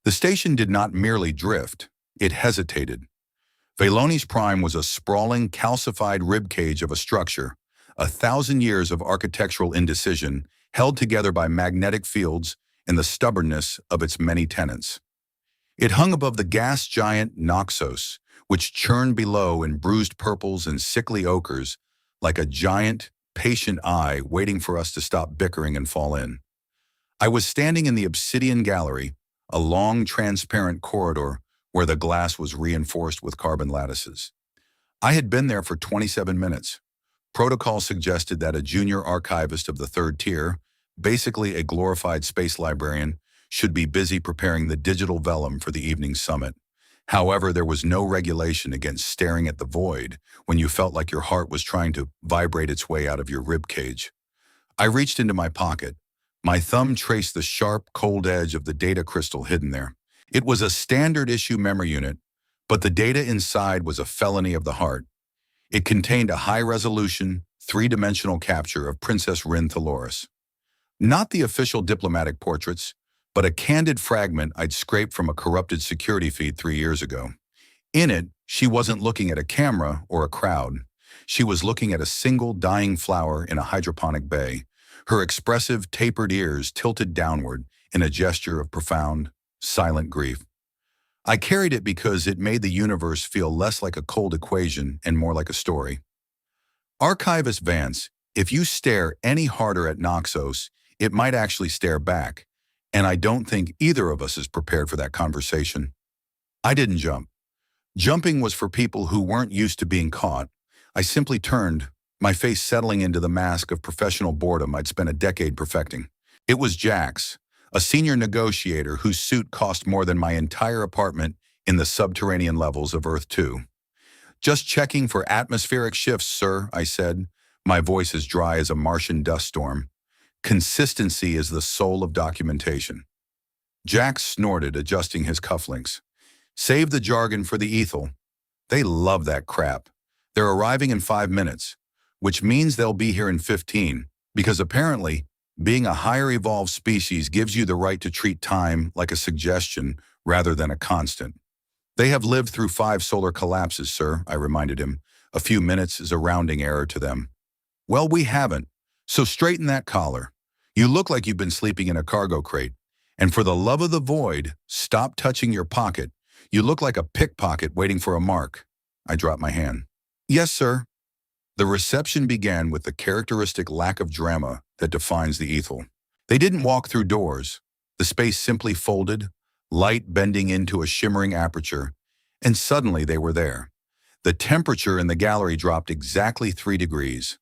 The station did not merely drift, it hesitated. Veloni's Prime was a sprawling, calcified ribcage of a structure, 1,000 years of architectural indecision, held together by magnetic fields and the stubbornness of its many tenants. It hung above the gas giant Noxos, which churned below in bruised purples and sickly ochres, like a giant, patient eye waiting for us to stop bickering and fall in. I was standing in the obsidian gallery, a long, transparent corridor where the glass was reinforced with carbon lattices. I had been there for 27 minutes. Protocol suggested that a junior archivist of the third tier, basically a glorified space librarian, should be busy preparing the digital vellum for the evening summit. However, there was no regulation against staring at the void when you felt like your heart was trying to vibrate its way out of your rib cage. I reached into my pocket. My thumb traced the sharp, cold edge of the data crystal hidden there. It was a standard issue memory unit, but the data inside was a felony of the heart. It contained a high-resolution, three-dimensional capture of Princess Rin Thaloris. Not the official diplomatic portraits, but a candid fragment I'd scraped from a corrupted security feed 3 years ago. In it, she wasn't looking at a camera or a crowd. She was looking at a single dying flower in a hydroponic bay, her expressive, tapered ears tilted downward in a gesture of profound, silent grief. I carried it because it made the universe feel less like a cold equation and more like a story. Archivist Vance, if you stare any harder at Noxos, it might actually stare back, and I don't think either of us is prepared for that conversation. I didn't jump. Jumping was for people who weren't used to being caught. I simply turned, my face settling into the mask of professional boredom I'd spent a decade perfecting. It was Jax, a senior negotiator whose suit cost more than my entire apartment in the subterranean levels of Earth 2. "Just checking for atmospheric shifts, sir," I said, my voice as dry as a Martian dust storm. Consistency is the soul of documentation. Jax snorted, adjusting his cufflinks. "Save the jargon for the Ethel. They love that crap. They're arriving in 5 minutes, which means they'll be here in 15, because apparently, being a higher evolved species gives you the right to treat time like a suggestion rather than a constant. They have lived through 5 solar collapses, sir," I reminded him. "A few minutes is a rounding error to them." "Well, we haven't, so straighten that collar. You look like you've been sleeping in a cargo crate. And for the love of the void, stop touching your pocket. You look like a pickpocket waiting for a mark." I dropped my hand. "Yes, sir." The reception began with the characteristic lack of drama that defines the Ethel. They didn't walk through doors. The space simply folded, light bending into a shimmering aperture, and suddenly they were there. The temperature in the gallery dropped exactly 3 degrees.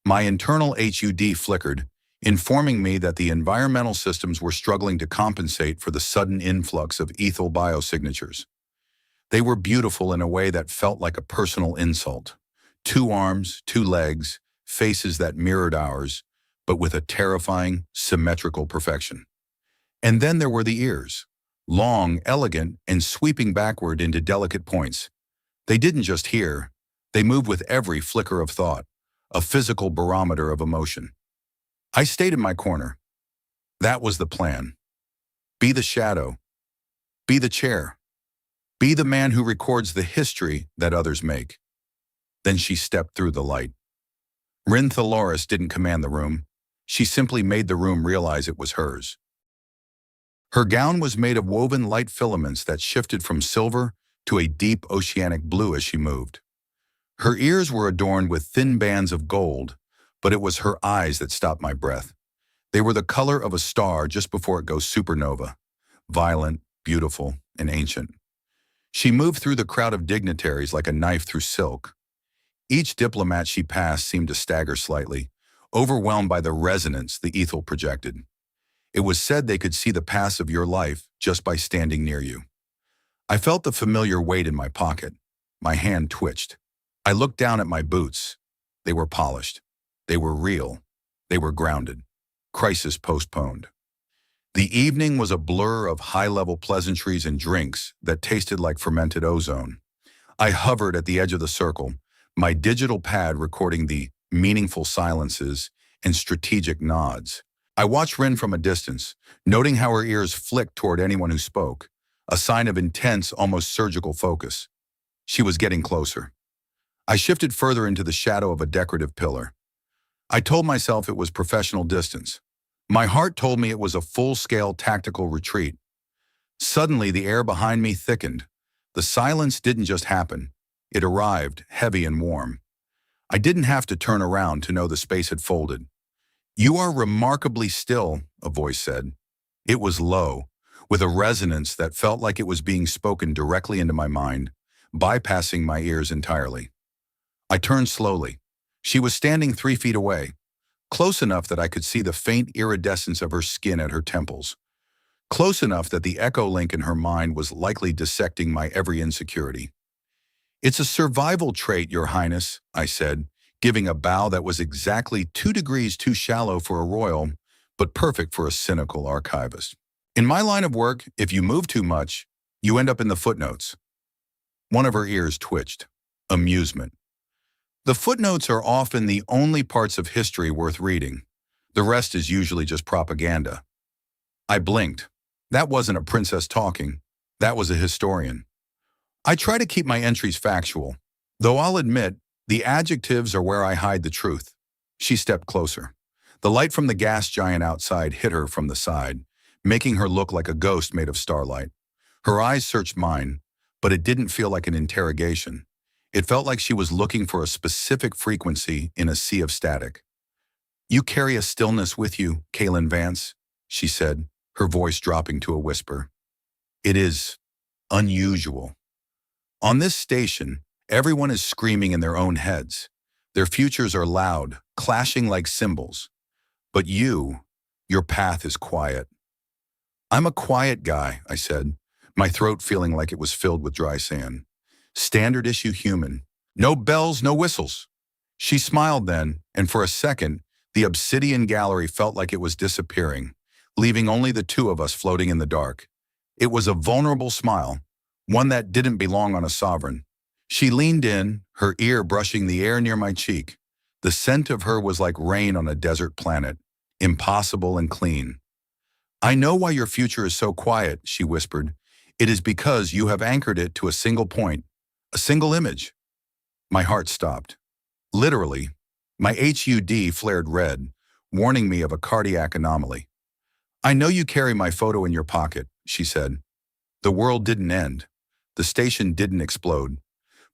My internal HUD flickered, informing me that the environmental systems were struggling to compensate for the sudden influx of ethel biosignatures. They were beautiful in a way that felt like a personal insult. 2 arms, 2 legs, faces that mirrored ours, but with a terrifying, symmetrical perfection. And then there were the ears, long, elegant, and sweeping backward into delicate points. They didn't just hear, they moved with every flicker of thought, a physical barometer of emotion. I stayed in my corner. That was the plan. Be the shadow. Be the chair. Be the man who records the history that others make. Then she stepped through the light. Rin Thaloris didn't command the room. She simply made the room realize it was hers. Her gown was made of woven light filaments that shifted from silver to a deep oceanic blue as she moved. Her ears were adorned with thin bands of gold, but it was her eyes that stopped my breath. They were the color of a star just before it goes supernova, violent, beautiful, and ancient. She moved through the crowd of dignitaries like a knife through silk. Each diplomat she passed seemed to stagger slightly, overwhelmed by the resonance the ethel projected. It was said they could see the paths of your life just by standing near you. I felt the familiar weight in my pocket. My hand twitched. I looked down at my boots. They were polished. They were real. They were grounded. Crisis postponed. The evening was a blur of high-level pleasantries and drinks that tasted like fermented ozone. I hovered at the edge of the circle, my digital pad recording the meaningful silences and strategic nods. I watched Rin from a distance, noting how her ears flicked toward anyone who spoke, a sign of intense, almost surgical focus. She was getting closer. I shifted further into the shadow of a decorative pillar. I told myself it was professional distance. My heart told me it was a full-scale tactical retreat. Suddenly, the air behind me thickened. The silence didn't just happen. It arrived, heavy and warm. I didn't have to turn around to know the space had folded. "You are remarkably still," a voice said. It was low, with a resonance that felt like it was being spoken directly into my mind, bypassing my ears entirely. I turned slowly. She was standing 3 feet away, close enough that I could see the faint iridescence of her skin at her temples, close enough that the echo link in her mind was likely dissecting my every insecurity. "It's a survival trait, Your Highness," I said, giving a bow that was exactly 2 degrees too shallow for a royal, but perfect for a cynical archivist. "In my line of work, if you move too much, you end up in the footnotes." One of her ears twitched. Amusement. The footnotes are often the only parts of history worth reading. The rest is usually just propaganda. I blinked. That wasn't a princess talking. That was a historian. I try to keep my entries factual, though I'll admit, the adjectives are where I hide the truth. She stepped closer. The light from the gas giant outside hit her from the side, making her look like a ghost made of starlight. Her eyes searched mine, but it didn't feel like an interrogation. It felt like she was looking for a specific frequency in a sea of static. "You carry a stillness with you, Kaylin Vance," she said, her voice dropping to a whisper. "It is unusual. On this station, everyone is screaming in their own heads. Their futures are loud, clashing like cymbals. But your path is quiet." "I'm a quiet guy," I said, my throat feeling like it was filled with dry sand. "Standard issue human. No bells, no whistles." She smiled then, and for a second, the obsidian gallery felt like it was disappearing, leaving only the two of us floating in the dark. It was a vulnerable smile, one that didn't belong on a sovereign. She leaned in, her ear brushing the air near my cheek. The scent of her was like rain on a desert planet, impossible and clean. "I know why your future is so quiet," she whispered. "It is because you have anchored it to a single point, a single image." My heart stopped. Literally, my HUD flared red, warning me of a cardiac anomaly. "I know you carry my photo in your pocket," she said. The world didn't end. The station didn't explode.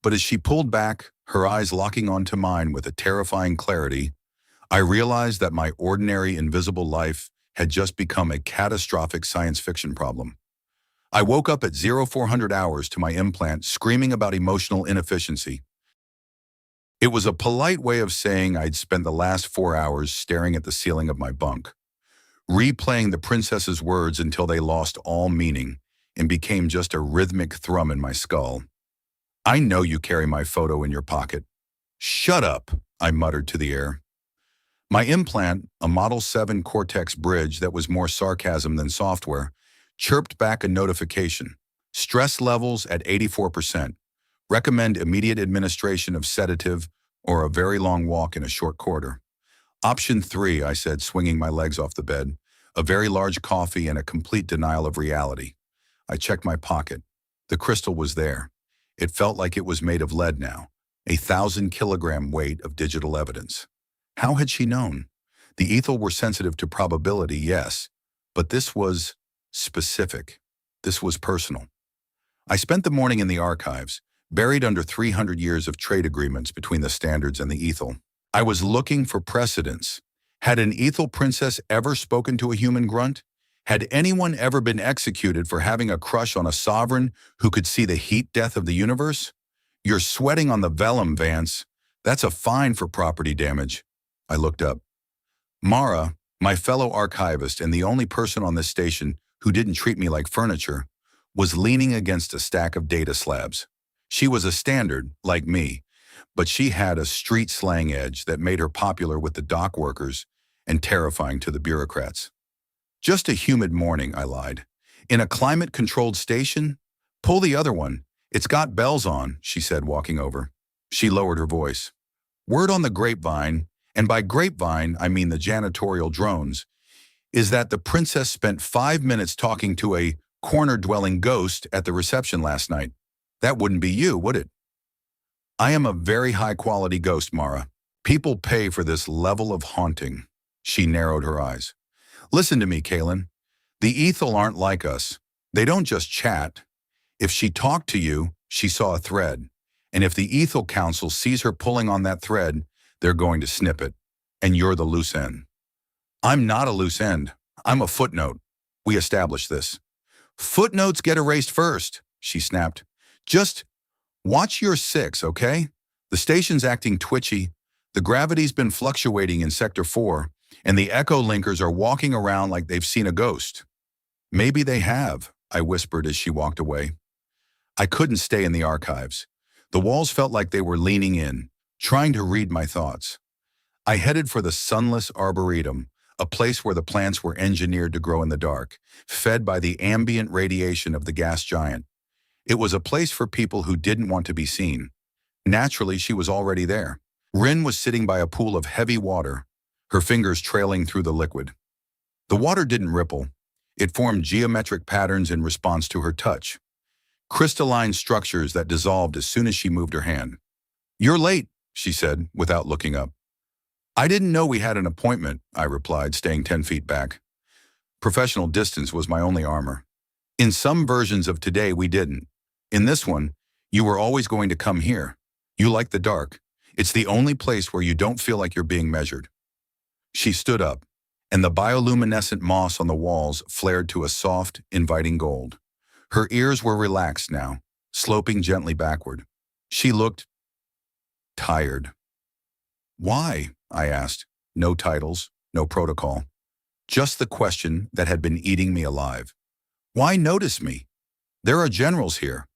But as she pulled back, her eyes locking onto mine with a terrifying clarity, I realized that my ordinary invisible life had just become a catastrophic science fiction problem. I woke up at 0400 hours to my implant screaming about emotional inefficiency. It was a polite way of saying I'd spent the last 4 hours staring at the ceiling of my bunk, replaying the princess's words until they lost all meaning and became just a rhythmic thrum in my skull. "I know you carry my photo in your pocket." "Shut up," I muttered to the air. My implant, a Model 7 Cortex bridge that was more sarcasm than software, chirped back a notification. "Stress levels at 84%. Recommend immediate administration of sedative or a very long walk in a short corridor." "Option 3, I said, swinging my legs off the bed. "A very large coffee and a complete denial of reality." I checked my pocket. The crystal was there. It felt like it was made of lead now, a 1,000-kilogram weight of digital evidence. How had she known? The Ethel were sensitive to probability, yes, but this was specific. This was personal. I spent the morning in the archives, buried under 300 years of trade agreements between the Standards and the Ethel. I was looking for precedents. Had an Ethel princess ever spoken to a human grunt? Had anyone ever been executed for having a crush on a sovereign who could see the heat death of the universe? "You're sweating on the vellum, Vance. That's a fine for property damage." I looked up. Mara, my fellow archivist and the only person on this station who didn't treat me like furniture, was leaning against a stack of data slabs. She was a standard, like me, but she had a street slang edge that made her popular with the dock workers and terrifying to the bureaucrats. "Just a humid morning," I lied. "In a climate-controlled station? Pull the other one. It's got bells on," she said, walking over. She lowered her voice. "Word on the grapevine, and by grapevine I mean the janitorial drones, is that the princess spent 5 minutes talking to a corner-dwelling ghost at the reception last night. That wouldn't be you, would it? I am a very high-quality ghost, Mara. People pay for this level of haunting. She narrowed her eyes. Listen to me, Kaylin. The Ethel aren't like us. They don't just chat. If she talked to you, she saw a thread. And if the Ethel Council sees her pulling on that thread, they're going to snip it. And you're the loose end. I'm not a loose end. I'm a footnote. We established this. Footnotes get erased first, she snapped. Just watch your 6, okay? The station's acting twitchy. The gravity's been fluctuating in Sector 4, and the echo linkers are walking around like they've seen a ghost. Maybe they have, I whispered as she walked away. I couldn't stay in the archives. The walls felt like they were leaning in, trying to read my thoughts. I headed for the sunless arboretum, a place where the plants were engineered to grow in the dark, fed by the ambient radiation of the gas giant. It was a place for people who didn't want to be seen. Naturally, she was already there. Rin was sitting by a pool of heavy water, her fingers trailing through the liquid. The water didn't ripple. It formed geometric patterns in response to her touch, crystalline structures that dissolved as soon as she moved her hand. You're late, she said, without looking up. I didn't know we had an appointment, I replied, staying 10 feet back. Professional distance was my only armor. In some versions of today, we didn't. In this one, you were always going to come here. You like the dark. It's the only place where you don't feel like you're being measured. She stood up, and the bioluminescent moss on the walls flared to a soft, inviting gold. Her ears were relaxed now, sloping gently backward. She looked tired. Why? I asked. No titles, no protocol. Just the question that had been eating me alive. Why notice me? There are generals here.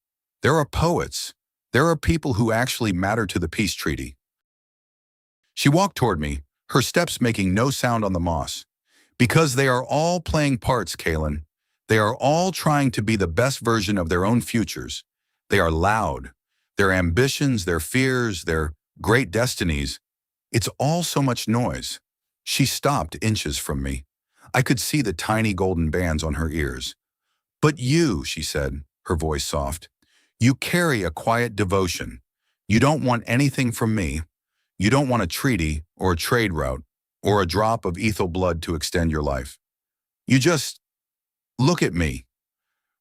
There are poets. There are people who actually matter to the peace treaty. She walked toward me, her steps making no sound on the moss. Because they are all playing parts, Kaylin. They are all trying to be the best version of their own futures. They are loud. Their ambitions, their fears, their great destinies. It's all so much noise. She stopped inches from me. I could see the tiny golden bands on her ears. But you, she said, her voice soft, you carry a quiet devotion. You don't want anything from me. You don't want a treaty or a trade route or a drop of ethel blood to extend your life. You just look at me.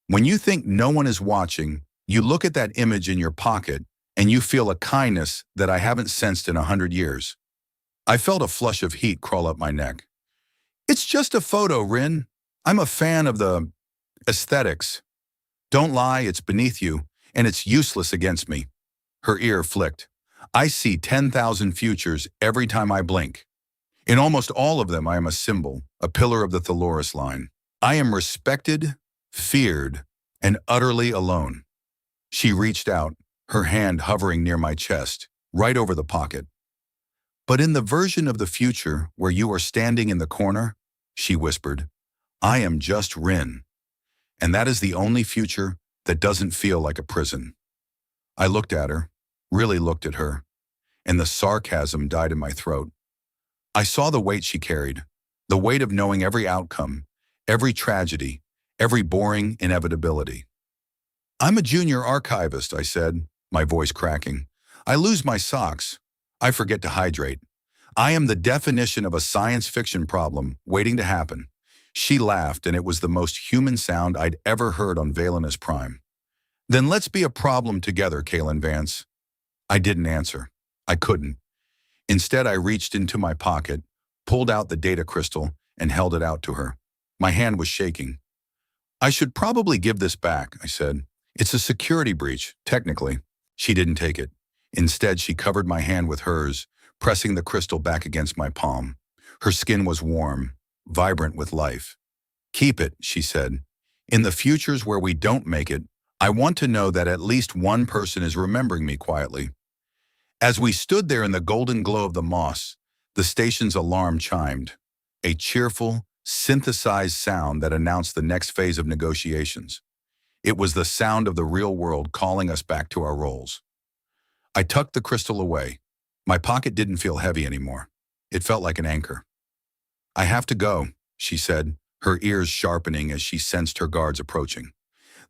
When you think no one is watching, you look at that image in your pocket and you feel a kindness that I haven't sensed in 100 years. I felt a flush of heat crawl up my neck. It's just a photo, Rin. I'm a fan of the aesthetics. Don't lie, it's beneath you, and it's useless against me. Her ear flicked. I see 10,000 futures every time I blink. In almost all of them, I am a symbol, a pillar of the Thalorus line. I am respected, feared, and utterly alone. She reached out, her hand hovering near my chest, right over the pocket. But in the version of the future where you are standing in the corner, she whispered, I am just Rin. And that is the only future that doesn't feel like a prison. I looked at her, really looked at her, and the sarcasm died in my throat. I saw the weight she carried, the weight of knowing every outcome, every tragedy, every boring inevitability. I'm a junior archivist, I said, my voice cracking. I lose my socks. I forget to hydrate. I am the definition of a science fiction problem waiting to happen. She laughed, and it was the most human sound I'd ever heard on Valenus Prime. Then let's be a problem together, Kaylin Vance. I didn't answer. I couldn't. Instead, I reached into my pocket, pulled out the data crystal, and held it out to her. My hand was shaking. I should probably give this back, I said. It's a security breach, technically. She didn't take it. Instead, she covered my hand with hers, pressing the crystal back against my palm. Her skin was warm, vibrant with life. Keep it, she said. In the futures where we don't make it, I want to know that at least one person is remembering me quietly. As we stood there in the golden glow of the moss, the station's alarm chimed, a cheerful, synthesized sound that announced the next phase of negotiations. It was the sound of the real world calling us back to our roles. I tucked the crystal away. My pocket didn't feel heavy anymore. It felt like an anchor. I have to go, she said, her ears sharpening as she sensed her guards approaching.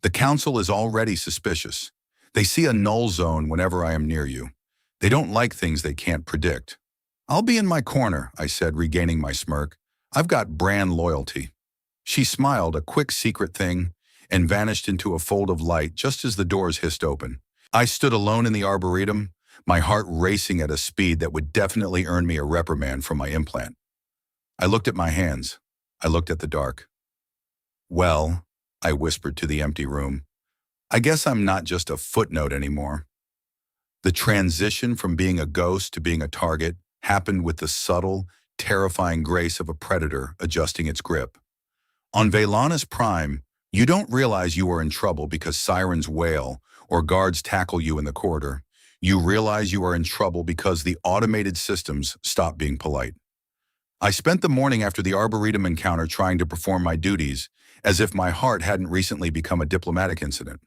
The council is already suspicious. They see a null zone whenever I am near you. They don't like things they can't predict. I'll be in my corner, I said, regaining my smirk. I've got brand loyalty. She smiled, a quick secret thing, and vanished into a fold of light just as the doors hissed open. I stood alone in the arboretum, my heart racing at a speed that would definitely earn me a reprimand from my implant. I looked at my hands. I looked at the dark. Well, I whispered to the empty room, I guess I'm not just a footnote anymore. The transition from being a ghost to being a target happened with the subtle, terrifying grace of a predator adjusting its grip. On Valanus Prime, you don't realize you are in trouble because sirens wail or guards tackle you in the corridor. You realize you are in trouble because the automated systems stop being polite. I spent the morning after the Arboretum encounter trying to perform my duties as if my heart hadn't recently become a diplomatic incident.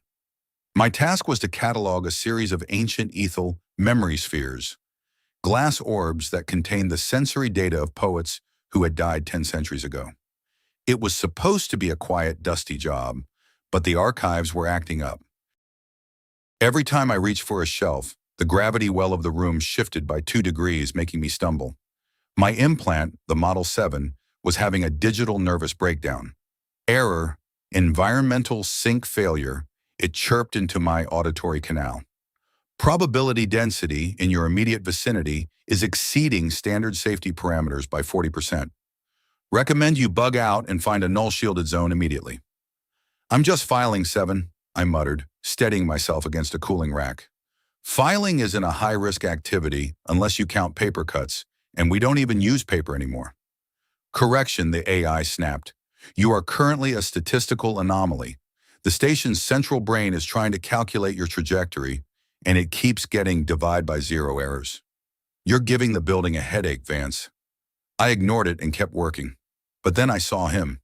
My task was to catalog a series of ancient ethel memory spheres, glass orbs that contained the sensory data of poets who had died 10 centuries ago. It was supposed to be a quiet, dusty job, but the archives were acting up. Every time I reached for a shelf, the gravity well of the room shifted by 2 degrees, making me stumble. My implant, the Model 7, was having a digital nervous breakdown. Error, environmental sync failure, it chirped into my auditory canal. Probability density in your immediate vicinity is exceeding standard safety parameters by 40%. Recommend you bug out and find a null-shielded zone immediately. I'm just filing, 7, I muttered, steadying myself against a cooling rack. Filing isn't a high-risk activity unless you count paper cuts, and we don't even use paper anymore. Correction, the AI snapped. You are currently a statistical anomaly. The station's central brain is trying to calculate your trajectory, and it keeps getting divide by 0 errors. You're giving the building a headache, Vance. I ignored it and kept working. But then I saw him.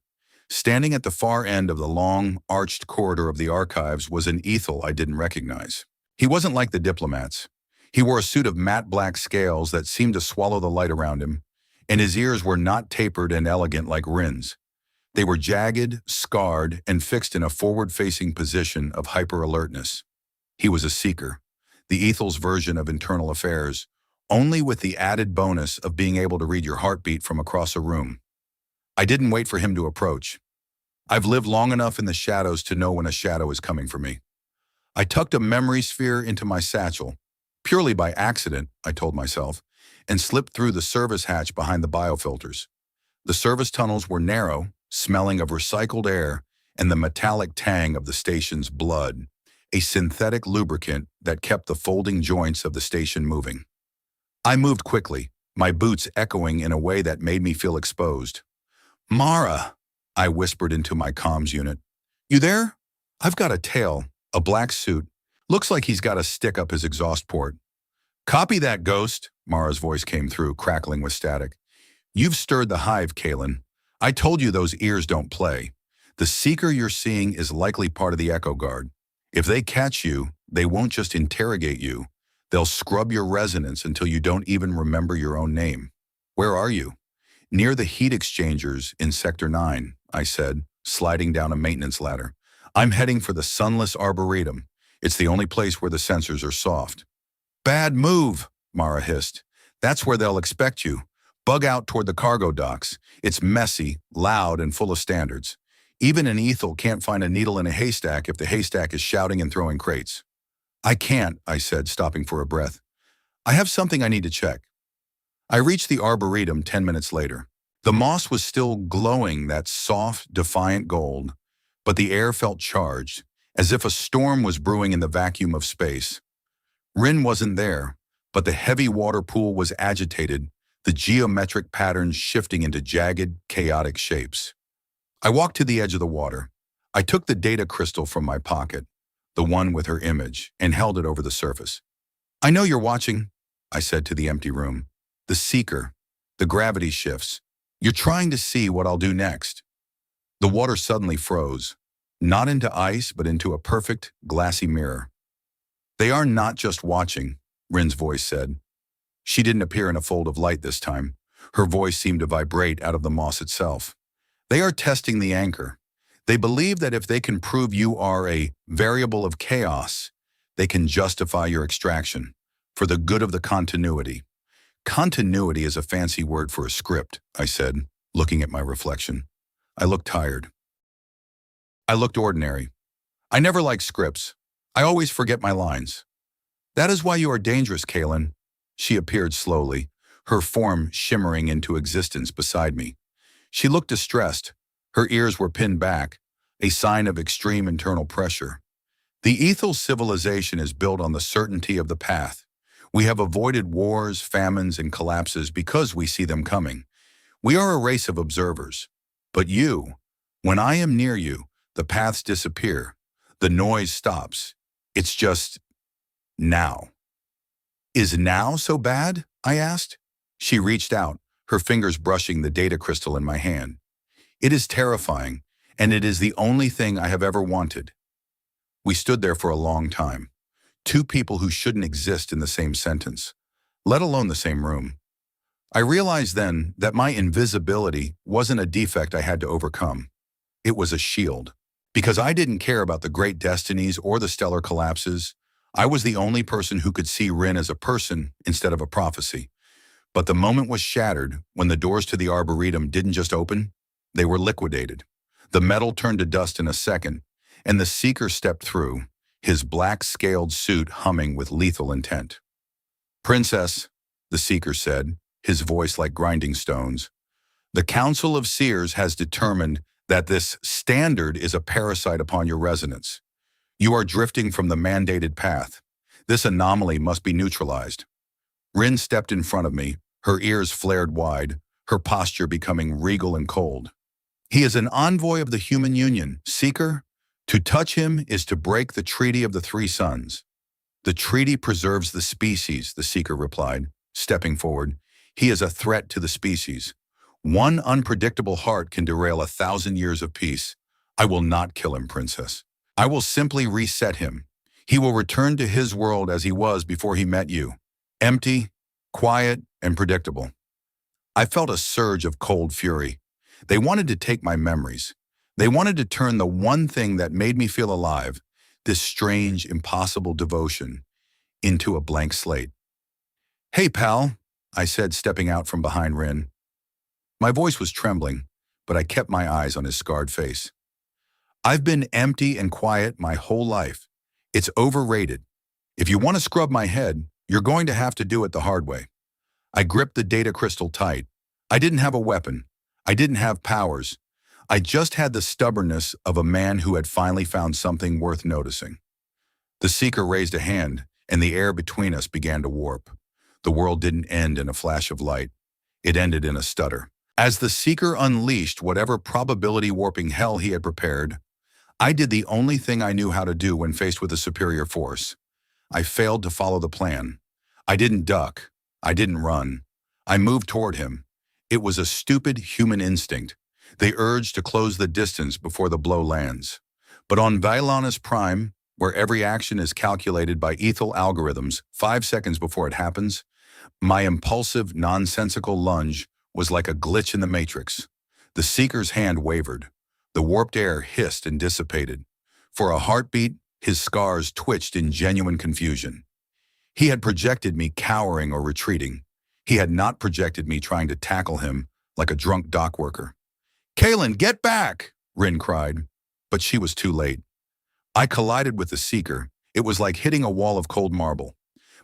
Standing at the far end of the long, arched corridor of the archives was an ethel I didn't recognize. He wasn't like the diplomats. He wore a suit of matte black scales that seemed to swallow the light around him, and his ears were not tapered and elegant like Rin's. They were jagged, scarred, and fixed in a forward-facing position of hyper-alertness. He was a seeker, the ethel's version of internal affairs, only with the added bonus of being able to read your heartbeat from across a room. I didn't wait for him to approach. I've lived long enough in the shadows to know when a shadow is coming for me. I tucked a memory sphere into my satchel, purely by accident, I told myself, and slipped through the service hatch behind the biofilters. The service tunnels were narrow, smelling of recycled air and the metallic tang of the station's blood, a synthetic lubricant that kept the folding joints of the station moving. I moved quickly, my boots echoing in a way that made me feel exposed. Mara, I whispered into my comms unit. You there? I've got a tail, a black suit. Looks like he's got a stick up his exhaust port. Copy that, Ghost, Mara's voice came through, crackling with static. You've stirred the hive, Kalen. I told you those ears don't play. The seeker you're seeing is likely part of the Echo Guard. If they catch you, they won't just interrogate you. They'll scrub your resonance until you don't even remember your own name. Where are you? Near the heat exchangers in Sector 9, I said, sliding down a maintenance ladder. I'm heading for the sunless arboretum. It's the only place where the sensors are soft. Bad move, Mara hissed. That's where they'll expect you. Bug out toward the cargo docks. It's messy, loud, and full of standards. Even an ethel can't find a needle in a haystack if the haystack is shouting and throwing crates. I can't, I said, stopping for a breath. I have something I need to check. I reached the arboretum 10 minutes later. The moss was still glowing that soft, defiant gold, but the air felt charged, as if a storm was brewing in the vacuum of space. Rin wasn't there, but the heavy water pool was agitated, the geometric patterns shifting into jagged, chaotic shapes. I walked to the edge of the water. I took the data crystal from my pocket, the one with her image, and held it over the surface. I know you're watching, I said to the empty room. The seeker, the gravity shifts. You're trying to see what I'll do next. The water suddenly froze, not into ice, but into a perfect, glassy mirror. They are not just watching, Rin's voice said. She didn't appear in a fold of light this time. Her voice seemed to vibrate out of the moss itself. They are testing the anchor. They believe that if they can prove you are a variable of chaos, they can justify your extraction for the good of the continuity. Continuity is a fancy word for a script, I said, looking at my reflection. I looked tired. I looked ordinary. I never liked scripts. I always forget my lines. That is why you are dangerous, Kaylin. She appeared slowly, her form shimmering into existence beside me. She looked distressed. Her ears were pinned back, a sign of extreme internal pressure. The ethel civilization is built on the certainty of the path. We have avoided wars, famines, and collapses because we see them coming. We are a race of observers. But you, when I am near you, the paths disappear. The noise stops. It's just now. Is now so bad? I asked. She reached out, her fingers brushing the data crystal in my hand. It is terrifying, and it is the only thing I have ever wanted. We stood there for a long time. Two people who shouldn't exist in the same sentence, let alone the same room. I realized then that my invisibility wasn't a defect I had to overcome. It was a shield. Because I didn't care about the great destinies or the stellar collapses, I was the only person who could see Rin as a person instead of a prophecy. But the moment was shattered when the doors to the Arboretum didn't just open, they were liquidated. The metal turned to dust in a second, and the Seeker stepped through, his black-scaled suit humming with lethal intent. "Princess," the Seeker said, his voice like grinding stones, "the Council of Seers has determined that this standard is a parasite upon your resonance. You are drifting from the mandated path. This anomaly must be neutralized." Rin stepped in front of me, her ears flared wide, her posture becoming regal and cold. "He is an envoy of the human union, Seeker. To touch him is to break the Treaty of the Three Suns." "The treaty preserves the species," the Seeker replied, stepping forward. "He is a threat to the species. One unpredictable heart can derail 1,000 years of peace. I will not kill him, Princess. I will simply reset him. He will return to his world as he was before he met you. Empty, quiet, and predictable." I felt a surge of cold fury. They wanted to take my memories. They wanted to turn the one thing that made me feel alive, this strange, impossible devotion, into a blank slate. "Hey, pal," I said, stepping out from behind Rin. My voice was trembling, but I kept my eyes on his scarred face. "I've been empty and quiet my whole life. It's overrated. If you want to scrub my head, you're going to have to do it the hard way." I gripped the data crystal tight. I didn't have a weapon. I didn't have powers. I just had the stubbornness of a man who had finally found something worth noticing. The Seeker raised a hand, and the air between us began to warp. The world didn't end in a flash of light. It ended in a stutter. As the Seeker unleashed whatever probability warping hell he had prepared, I did the only thing I knew how to do when faced with a superior force. I failed to follow the plan. I didn't duck. I didn't run. I moved toward him. It was a stupid human instinct, the urge to close the distance before the blow lands. But on Vaillanus Prime, where every action is calculated by ethel algorithms 5 seconds before it happens, my impulsive, nonsensical lunge was like a glitch in the matrix. The Seeker's hand wavered. The warped air hissed and dissipated. For a heartbeat, his scars twitched in genuine confusion. He had projected me cowering or retreating. He had not projected me trying to tackle him like a drunk dock worker. "Kaylin, get back!" Rin cried, but she was too late. I collided with the Seeker. It was like hitting a wall of cold marble.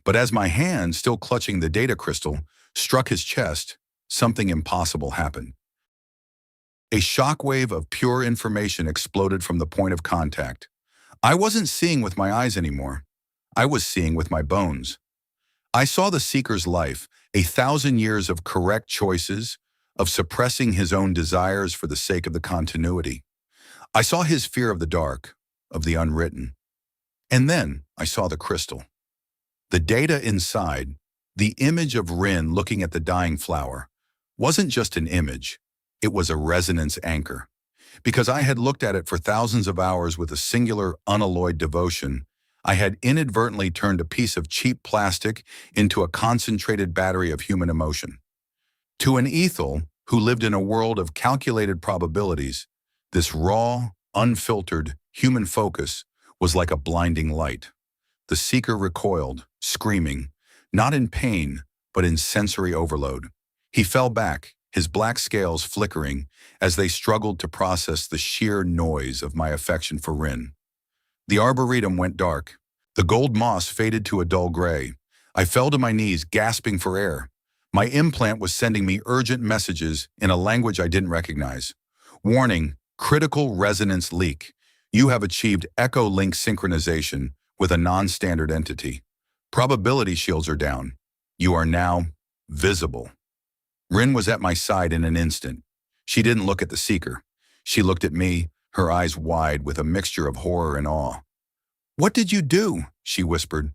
But as my hand, still clutching the data crystal, struck his chest, something impossible happened. A shockwave of pure information exploded from the point of contact. I wasn't seeing with my eyes anymore. I was seeing with my bones. I saw the Seeker's life, 1,000 years of correct choices, of suppressing his own desires for the sake of the continuity. I saw his fear of the dark, of the unwritten. And then I saw the crystal. The data inside, the image of Rin looking at the dying flower, wasn't just an image. It was a resonance anchor. Because I had looked at it for thousands of hours with a singular, unalloyed devotion, I had inadvertently turned a piece of cheap plastic into a concentrated battery of human emotion. To an ethel, who lived in a world of calculated probabilities, this raw, unfiltered, human focus was like a blinding light. The seeker recoiled, screaming, not in pain, but in sensory overload. He fell back, his black scales flickering as they struggled to process the sheer noise of my affection for Rin. The arboretum went dark. The gold moss faded to a dull gray. I fell to my knees, gasping for air. My implant was sending me urgent messages in a language I didn't recognize. Warning, critical resonance leak. You have achieved echo-link synchronization with a non-standard entity. Probability shields are down. You are now visible. Rin was at my side in an instant. She didn't look at the seeker. She looked at me, her eyes wide with a mixture of horror and awe. "What did you do?" she whispered.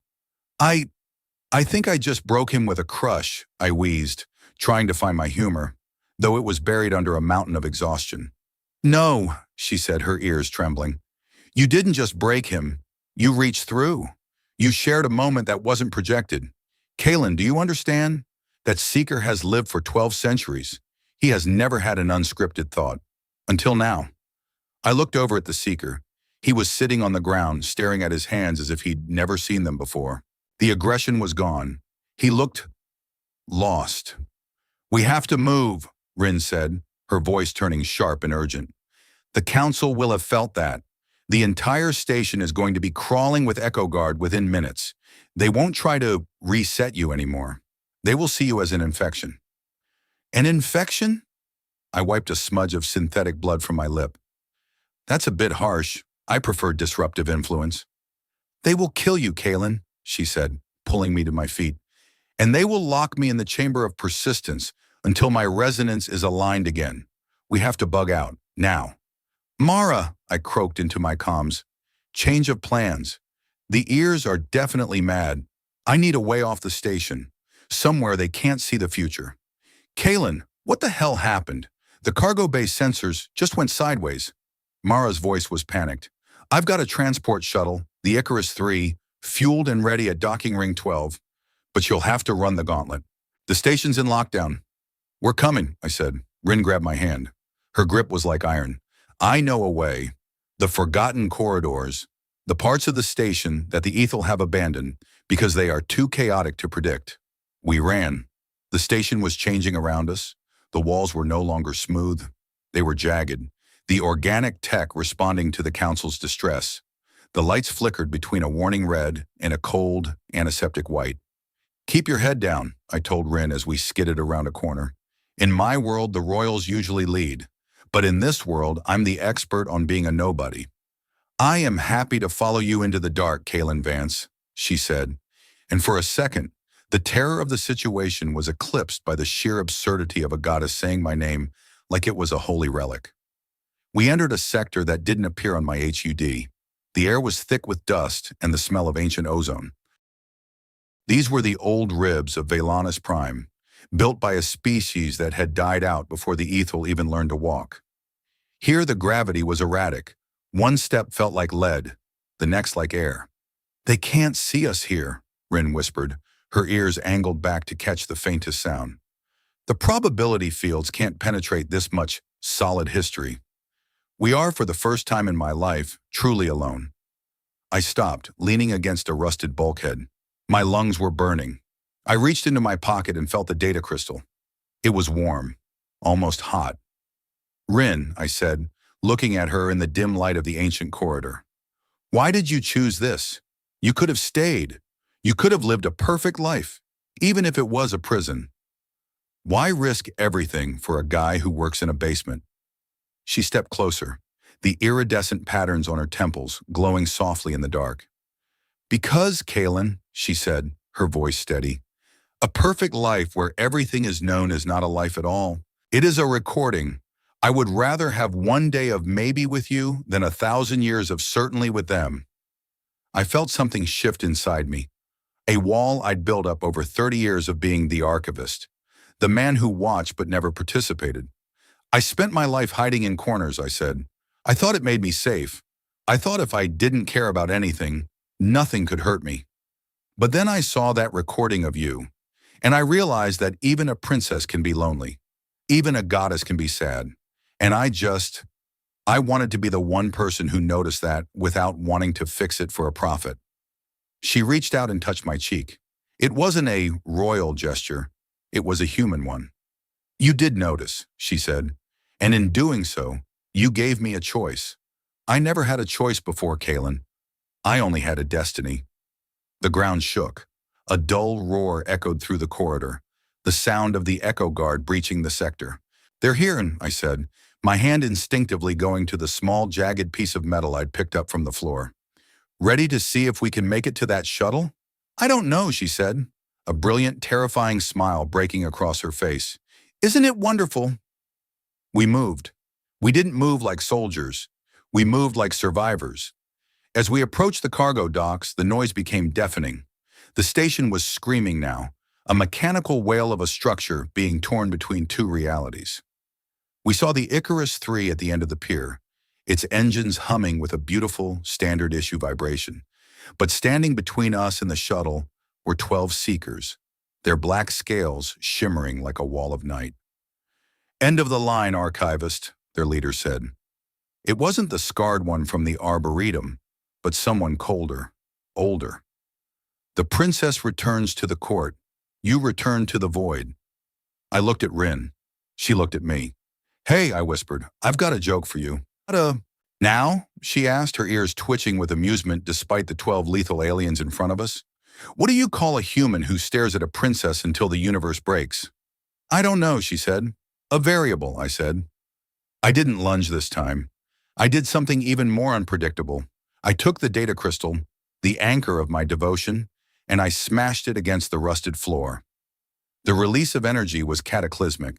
I think I just broke him with a crush," I wheezed, trying to find my humor, though it was buried under a mountain of exhaustion. "No," she said, her ears trembling. "You didn't just break him. You reached through. You shared a moment that wasn't projected. Kalen, do you understand? That seeker has lived for 12 centuries. He has never had an unscripted thought. Until now." I looked over at the seeker. He was sitting on the ground, staring at his hands as if he'd never seen them before. The aggression was gone. He looked lost. "We have to move," Rin said, her voice turning sharp and urgent. "The council will have felt that. The entire station is going to be crawling with Echo Guard within minutes. They won't try to reset you anymore. They will see you as an infection." "An infection?" I wiped a smudge of synthetic blood from my lip. "That's a bit harsh. I prefer disruptive influence." "They will kill you, Kalen," she said, pulling me to my feet. "And they will lock me in the chamber of persistence until my resonance is aligned again. We have to bug out, now." "Mara," I croaked into my comms. "Change of plans. The ears are definitely mad. I need a way off the station. Somewhere they can't see the future." "Kalen, what the hell happened? The cargo bay sensors just went sideways." Mara's voice was panicked. "I've got a transport shuttle, the Icarus 3, fueled and ready at docking ring 12, but you'll have to run the gauntlet. The station's in lockdown." "We're coming," I said. Rin grabbed my hand. Her grip was like iron. "I know a way. The forgotten corridors, the parts of the station that the Ethel have abandoned because they are too chaotic to predict." We ran. The station was changing around us. The walls were no longer smooth. They were jagged. The organic tech responding to the council's distress. The lights flickered between a warning red and a cold, antiseptic white. "Keep your head down," I told Rin as we skidded around a corner. "In my world, the royals usually lead. But in this world, I'm the expert on being a nobody." "I am happy to follow you into the dark, Kalen Vance," she said. And for a second, the terror of the situation was eclipsed by the sheer absurdity of a goddess saying my name like it was a holy relic. We entered a sector that didn't appear on my HUD. The air was thick with dust and the smell of ancient ozone. These were the old ribs of Valanus Prime, built by a species that had died out before the Ethel even learned to walk. Here the gravity was erratic. One step felt like lead, the next like air. "They can't see us here," Rin whispered, her ears angled back to catch the faintest sound. "The probability fields can't penetrate this much solid history. We are, for the first time in my life, truly alone." I stopped, leaning against a rusted bulkhead. My lungs were burning. I reached into my pocket and felt the data crystal. It was warm, almost hot. "Rin," I said, looking at her in the dim light of the ancient corridor. "Why did you choose this? You could have stayed. You could have lived a perfect life, even if it was a prison. Why risk everything for a guy who works in a basement?" She stepped closer, the iridescent patterns on her temples glowing softly in the dark. "Because, Kalen," she said, her voice steady, "a perfect life where everything is known is not a life at all. It is a recording. I would rather have one day of maybe with you than 1,000 years of certainly with them." I felt something shift inside me, a wall I'd built up over 30 years of being the Archivist, the man who watched but never participated. "I spent my life hiding in corners," I said. "I thought it made me safe. I thought if I didn't care about anything, nothing could hurt me. But then I saw that recording of you, and I realized that even a princess can be lonely. Even a goddess can be sad. And I wanted to be the one person who noticed that without wanting to fix it for a profit. She reached out and touched my cheek. It wasn't a royal gesture. It was a human one. You did notice, she said. And in doing so, you gave me a choice. I never had a choice before, Kalen. I only had a destiny. The ground shook. A dull roar echoed through the corridor, the sound of the echo guard breaching the sector. They're here, I said, my hand instinctively going to the small, jagged piece of metal I'd picked up from the floor. Ready to see if we can make it to that shuttle? I don't know, she said, a brilliant, terrifying smile breaking across her face. Isn't it wonderful? We moved. We didn't move like soldiers. We moved like survivors. As we approached the cargo docks, the noise became deafening. The station was screaming now, a mechanical wail of a structure being torn between two realities. We saw the Icarus III at the end of the pier, its engines humming with a beautiful, standard-issue vibration. But standing between us and the shuttle were 12 seekers, their black scales shimmering like a wall of night. End of the line, Archivist, their leader said. It wasn't the scarred one from the Arboretum, but someone colder, older. The princess returns to the court. You return to the void. I looked at Rin. She looked at me. Hey, I whispered, I've got a joke for you. Now? She asked, her ears twitching with amusement despite the 12 lethal aliens in front of us. What do you call a human who stares at a princess until the universe breaks? I don't know, she said. A variable, I said. I didn't lunge this time. I did something even more unpredictable. I took the data crystal, the anchor of my devotion, and I smashed it against the rusted floor. The release of energy was cataclysmic.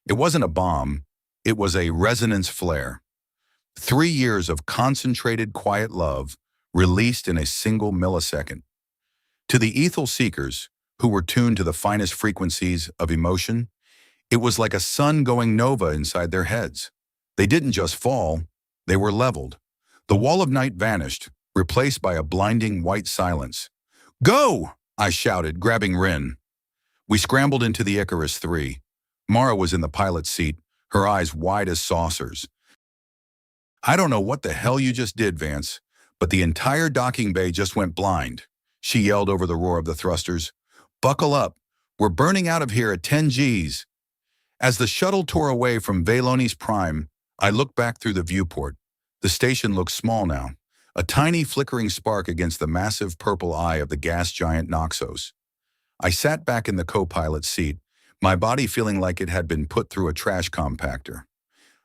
It wasn't a bomb. It was a resonance flare. 3 years of concentrated, quiet love released in a single millisecond. To the ethel seekers, who were tuned to the finest frequencies of emotion, it was like a sun going nova inside their heads. They didn't just fall, they were leveled. The wall of night vanished, replaced by a blinding white silence. Go! I shouted, grabbing Rin. We scrambled into the Icarus III. Mara was in the pilot's seat, her eyes wide as saucers. I don't know what the hell you just did, Vance, but the entire docking bay just went blind. She yelled over the roar of the thrusters. Buckle up. We're burning out of here at 10 Gs. As the shuttle tore away from Valoni's Prime, I looked back through the viewport. The station looked small now, a tiny flickering spark against the massive purple eye of the gas giant Noxos. I sat back in the co-pilot's seat, my body feeling like it had been put through a trash compactor.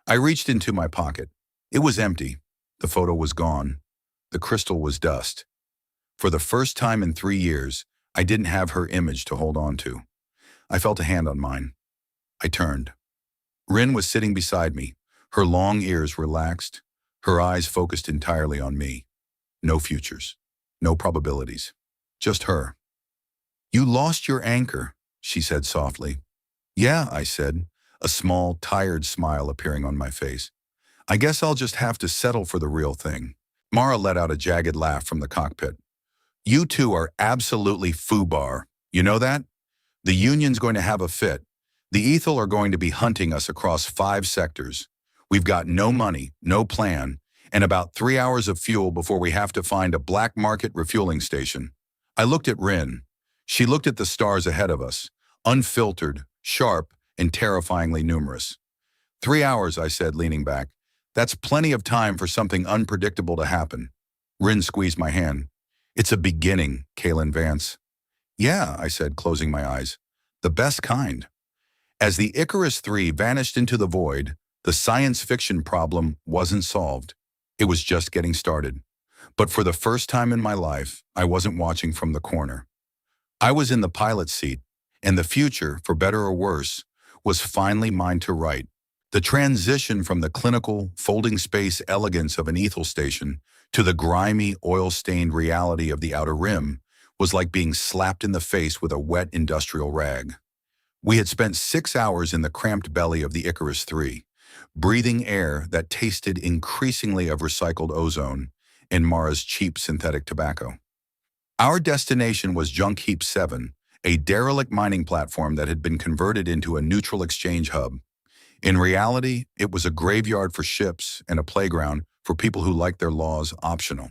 I reached into my pocket. It was empty. The photo was gone. The crystal was dust. For the first time in 3 years, I didn't have her image to hold on to. I felt a hand on mine. I turned. Rin was sitting beside me, her long ears relaxed, her eyes focused entirely on me. No futures, no probabilities, just her. You lost your anchor, she said softly. Yeah, I said, a small, tired smile appearing on my face. I guess I'll just have to settle for the real thing. Mara let out a jagged laugh from the cockpit. You two are absolutely foobar. You know that? The Union's going to have a fit. The Ethel are going to be hunting us across 5 sectors. We've got no money, no plan, and about 3 hours of fuel before we have to find a black market refueling station. I looked at Rin. She looked at the stars ahead of us, unfiltered, sharp, and terrifyingly numerous. 3 hours, I said, leaning back. That's plenty of time for something unpredictable to happen. Rin squeezed my hand. It's a beginning, Kalen Vance. Yeah, I said, closing my eyes. The best kind. As the Icarus III vanished into the void, the science fiction problem wasn't solved. It was just getting started. But for the first time in my life, I wasn't watching from the corner. I was in the pilot's seat, and the future, for better or worse, was finally mine to write. The transition from the clinical, folding space elegance of an ethel station to the grimy, oil-stained reality of the outer rim was like being slapped in the face with a wet industrial rag. We had spent 6 hours in the cramped belly of the Icarus III, breathing air that tasted increasingly of recycled ozone and Mara's cheap synthetic tobacco. Our destination was Junk Heap 7, a derelict mining platform that had been converted into a neutral exchange hub. In reality, it was a graveyard for ships and a playground for people who liked their laws optional.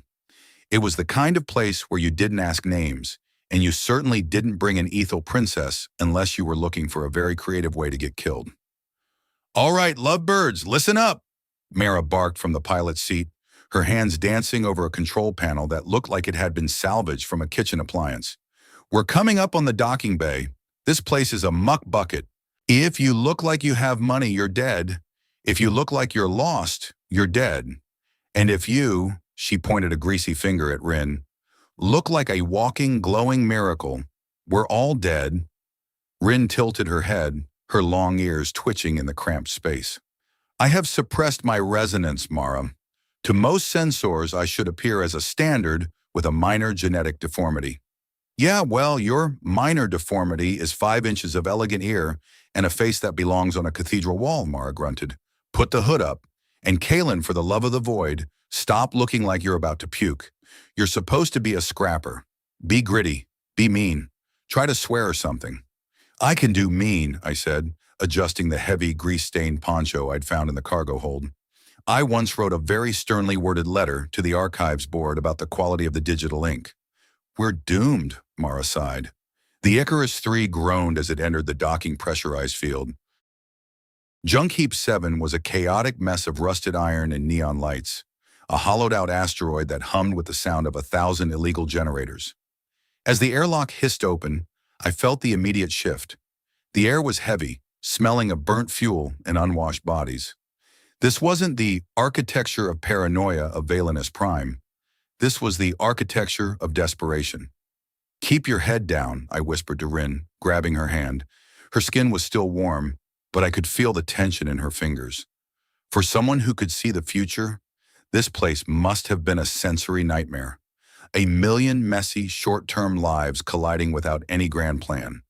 It was the kind of place where you didn't ask names, and you certainly didn't bring an ethel princess unless you were looking for a very creative way to get killed. All right, lovebirds, listen up, Mara barked from the pilot's seat, her hands dancing over a control panel that looked like it had been salvaged from a kitchen appliance. We're coming up on the docking bay. This place is a muck bucket. If you look like you have money, you're dead. If you look like you're lost, you're dead. And if you, she pointed a greasy finger at Rin, look like a walking, glowing miracle, we're all dead. Rin tilted her head, her long ears twitching in the cramped space. I have suppressed my resonance, Mara. To most sensors, I should appear as a standard with a minor genetic deformity. Yeah, well, your minor deformity is 5 inches of elegant ear and a face that belongs on a cathedral wall, Mara grunted. Put the hood up. And Kaelin, for the love of the void, stop looking like you're about to puke. You're supposed to be a scrapper. Be gritty. Be mean. Try to swear or something. I can do mean, I said, adjusting the heavy, grease-stained poncho I'd found in the cargo hold. I once wrote a very sternly worded letter to the archives board about the quality of the digital ink. We're doomed, Mara sighed. The Icarus III groaned as it entered the docking pressurized field. Junk Heap 7 was a chaotic mess of rusted iron and neon lights, a hollowed-out asteroid that hummed with the sound of 1,000 illegal generators. As the airlock hissed open, I felt the immediate shift. The air was heavy, smelling of burnt fuel and unwashed bodies. This wasn't the architecture of paranoia of Valenus Prime. This was the architecture of desperation. Keep your head down, I whispered to Rin, grabbing her hand. Her skin was still warm, but I could feel the tension in her fingers. For someone who could see the future, this place must have been a sensory nightmare. A million messy, short-term lives colliding without any grand plan.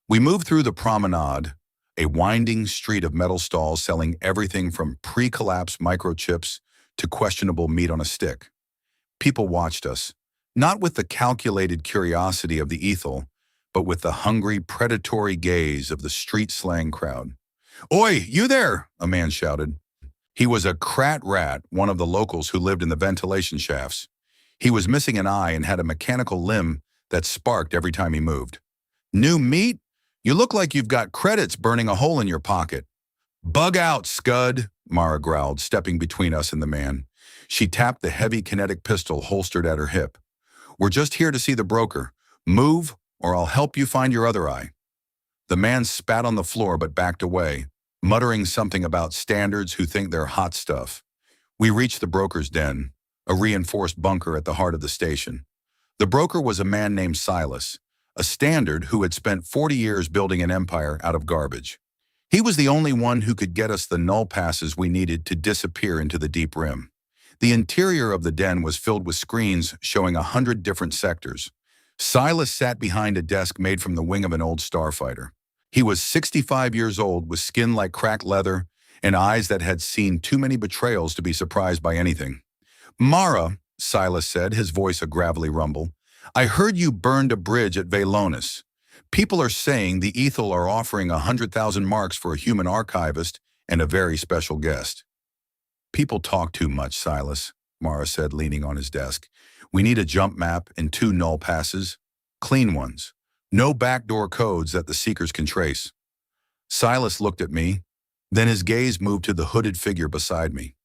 We moved through the promenade, a winding street of metal stalls selling everything from pre-collapse microchips to questionable meat on a stick. People watched us, not with the calculated curiosity of the ethel, but with the hungry, predatory gaze of the street-slang crowd. Oi, you there, a man shouted. He was a crat rat, one of the locals who lived in the ventilation shafts. He was missing an eye and had a mechanical limb that sparked every time he moved. New meat? You look like you've got credits burning a hole in your pocket. Bug out, scud, Mara growled, stepping between us and the man. She tapped the heavy kinetic pistol holstered at her hip. We're just here to see the broker. Move, or I'll help you find your other eye. The man spat on the floor but backed away, muttering something about standards who think they're hot stuff. We reached the broker's den, a reinforced bunker at the heart of the station. The broker was a man named Silas, a standard who had spent 40 years building an empire out of garbage. He was the only one who could get us the null passes we needed to disappear into the deep rim. The interior of the den was filled with screens showing 100 different sectors. Silas sat behind a desk made from the wing of an old starfighter. He was 65 years old with skin like cracked leather and eyes that had seen too many betrayals to be surprised by anything. Mara, Silas said, his voice a gravelly rumble, I heard you burned a bridge at Valenus. People are saying the ethel are offering 100,000 marks for a human archivist and a very special guest. People talk too much, Silas, Mara said, leaning on his desk. We need a jump map and 2 null passes. Clean ones. No backdoor codes that the seekers can trace. Silas looked at me, then his gaze moved to the hooded figure beside me.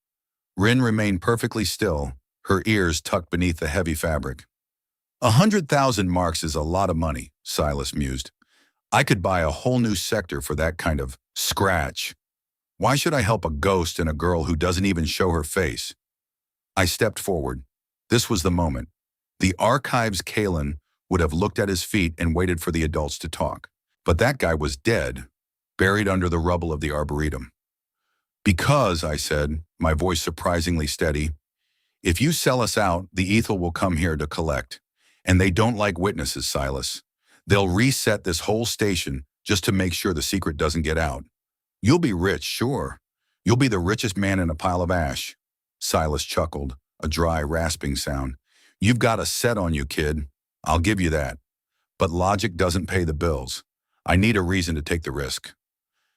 Rin remained perfectly still, her ears tucked beneath the heavy fabric. 100,000 marks is a lot of money, Silas mused. I could buy a whole new sector for that kind of scratch. Why should I help a ghost and a girl who doesn't even show her face? I stepped forward. This was the moment. The archives Kaelin would have looked at his feet and waited for the adults to talk. But that guy was dead, buried under the rubble of the arboretum. Because, I said, my voice surprisingly steady, if you sell us out, the ethel will come here to collect. And they don't like witnesses, Silas. They'll reset this whole station just to make sure the secret doesn't get out. You'll be rich, sure. You'll be the richest man in a pile of ash. Silas chuckled, a dry, rasping sound. You've got a set on you, kid. I'll give you that. But logic doesn't pay the bills. I need a reason to take the risk.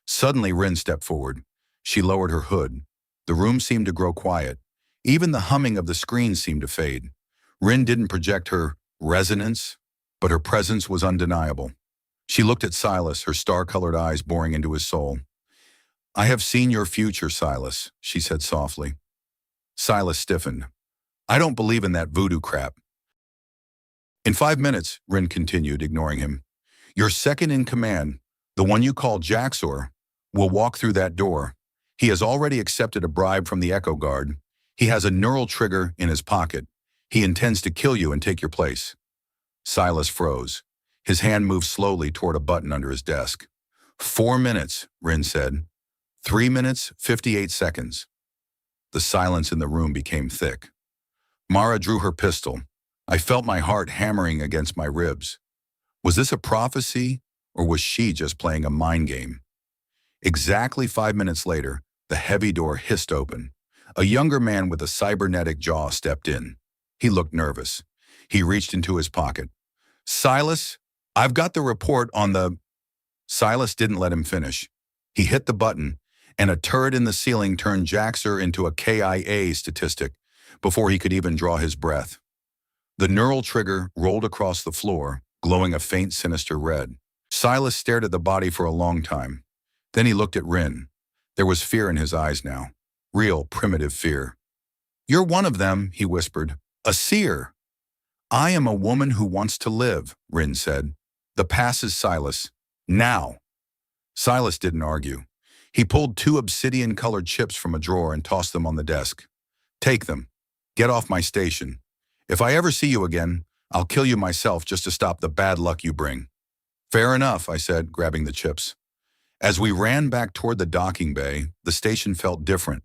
Suddenly, Rin stepped forward. She lowered her hood. The room seemed to grow quiet. Even the humming of the screen seemed to fade. Rin didn't project her resonance, but her presence was undeniable. She looked at Silas, her star-colored eyes boring into his soul. "I have seen your future, Silas," she said softly. Silas stiffened. "I don't believe in that voodoo crap." "In 5 minutes," Rin continued, ignoring him, "your second in command, the one you call Jaxor, will walk through that door. He has already accepted a bribe from the Echo Guard. He has a neural trigger in his pocket. He intends to kill you and take your place." Silas froze. His hand moved slowly toward a button under his desk. 4 minutes, Rin said. 3 minutes, 58 seconds. The silence in the room became thick. Mara drew her pistol. I felt my heart hammering against my ribs. Was this a prophecy, or was she just playing a mind game? Exactly 5 minutes later, the heavy door hissed open. A younger man with a cybernetic jaw stepped in. He looked nervous. He reached into his pocket. "Silas, I've got the report on the—" Silas didn't let him finish. He hit the button, and a turret in the ceiling turned Jaxor into a KIA statistic before he could even draw his breath. The neural trigger rolled across the floor, glowing a faint, sinister red. Silas stared at the body for a long time. Then he looked at Rin. There was fear in his eyes now. Real, primitive fear. "You're one of them," he whispered. "A seer." "I am a woman who wants to live," Rin said. "The pass is Silas. Now." Silas didn't argue. He pulled 2 obsidian-colored chips from a drawer and tossed them on the desk. "Take them. Get off my station. If I ever see you again, I'll kill you myself just to stop the bad luck you bring." "Fair enough," I said, grabbing the chips. As we ran back toward the docking bay, the station felt different.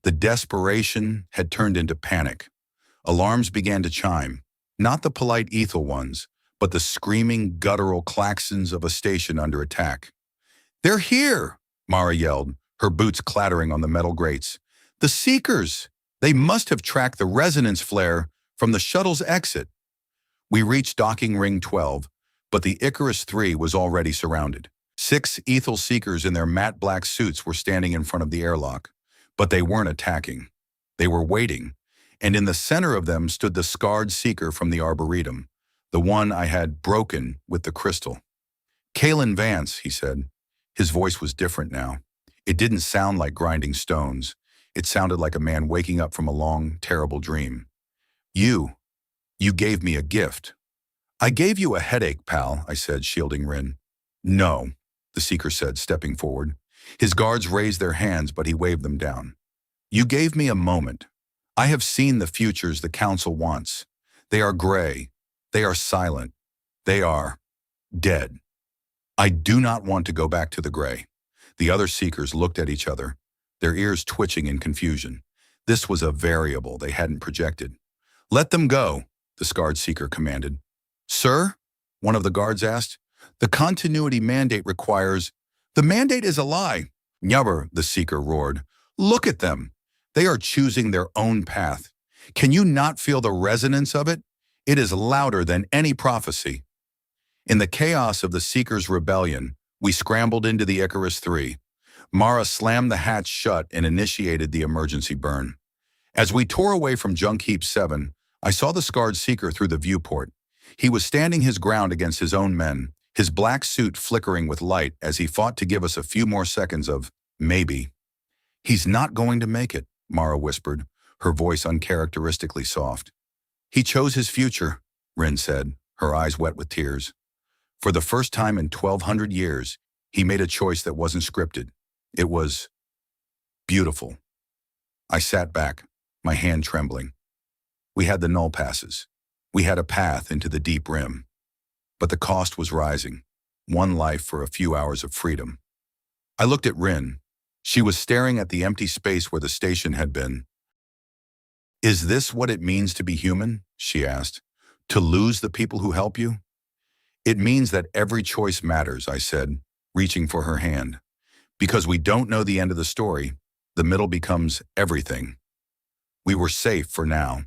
The desperation had turned into panic. Alarms began to chime, not the polite ethel ones, but the screaming, guttural claxons of a station under attack. "They're here!" Mara yelled, her boots clattering on the metal grates. "The Seekers! They must have tracked the resonance flare from the shuttle's exit." We reached docking ring 12, but the Icarus III was already surrounded. 6 ethel Seekers in their matte black suits were standing in front of the airlock, but they weren't attacking. They were waiting, and in the center of them stood the scarred Seeker from the Arboretum, the one I had broken with the crystal. "Kalen Vance," he said. His voice was different now. It didn't sound like grinding stones. It sounded like a man waking up from a long, terrible dream. You gave me a gift." "I gave you a headache, pal," I said, shielding Rin. "No," the Seeker said, stepping forward. His guards raised their hands, but he waved them down. "You gave me a moment. I have seen the futures the Council wants. They are gray. They are silent. They are dead. I do not want to go back to the gray." The other Seekers looked at each other, their ears twitching in confusion. This was a variable they hadn't projected. "Let them go," the scarred Seeker commanded. "Sir?" one of the guards asked. "The continuity mandate requires—" "The mandate is a lie." "Nyubber," the Seeker roared. "Look at them. They are choosing their own path. Can you not feel the resonance of it? It is louder than any prophecy." In the chaos of the Seekers' rebellion, we scrambled into the Icarus III. Mara slammed the hatch shut and initiated the emergency burn. As we tore away from Junk Heap 7, I saw the scarred Seeker through the viewport. He was standing his ground against his own men, his black suit flickering with light as he fought to give us a few more seconds of maybe. "He's not going to make it," Mara whispered, her voice uncharacteristically soft. "He chose his future," Rin said, her eyes wet with tears. For the first time in 1,200 years, he made a choice that wasn't scripted. It was beautiful. I sat back, my hand trembling. We had the null passes. We had a path into the deep rim. But the cost was rising. 1 life for a few hours of freedom. I looked at Rin. She was staring at the empty space where the station had been. "Is this what it means to be human?" she asked. "To lose the people who help you?" "It means that every choice matters," I said, reaching for her hand. "Because we don't know the end of the story, the middle becomes everything." We were safe for now,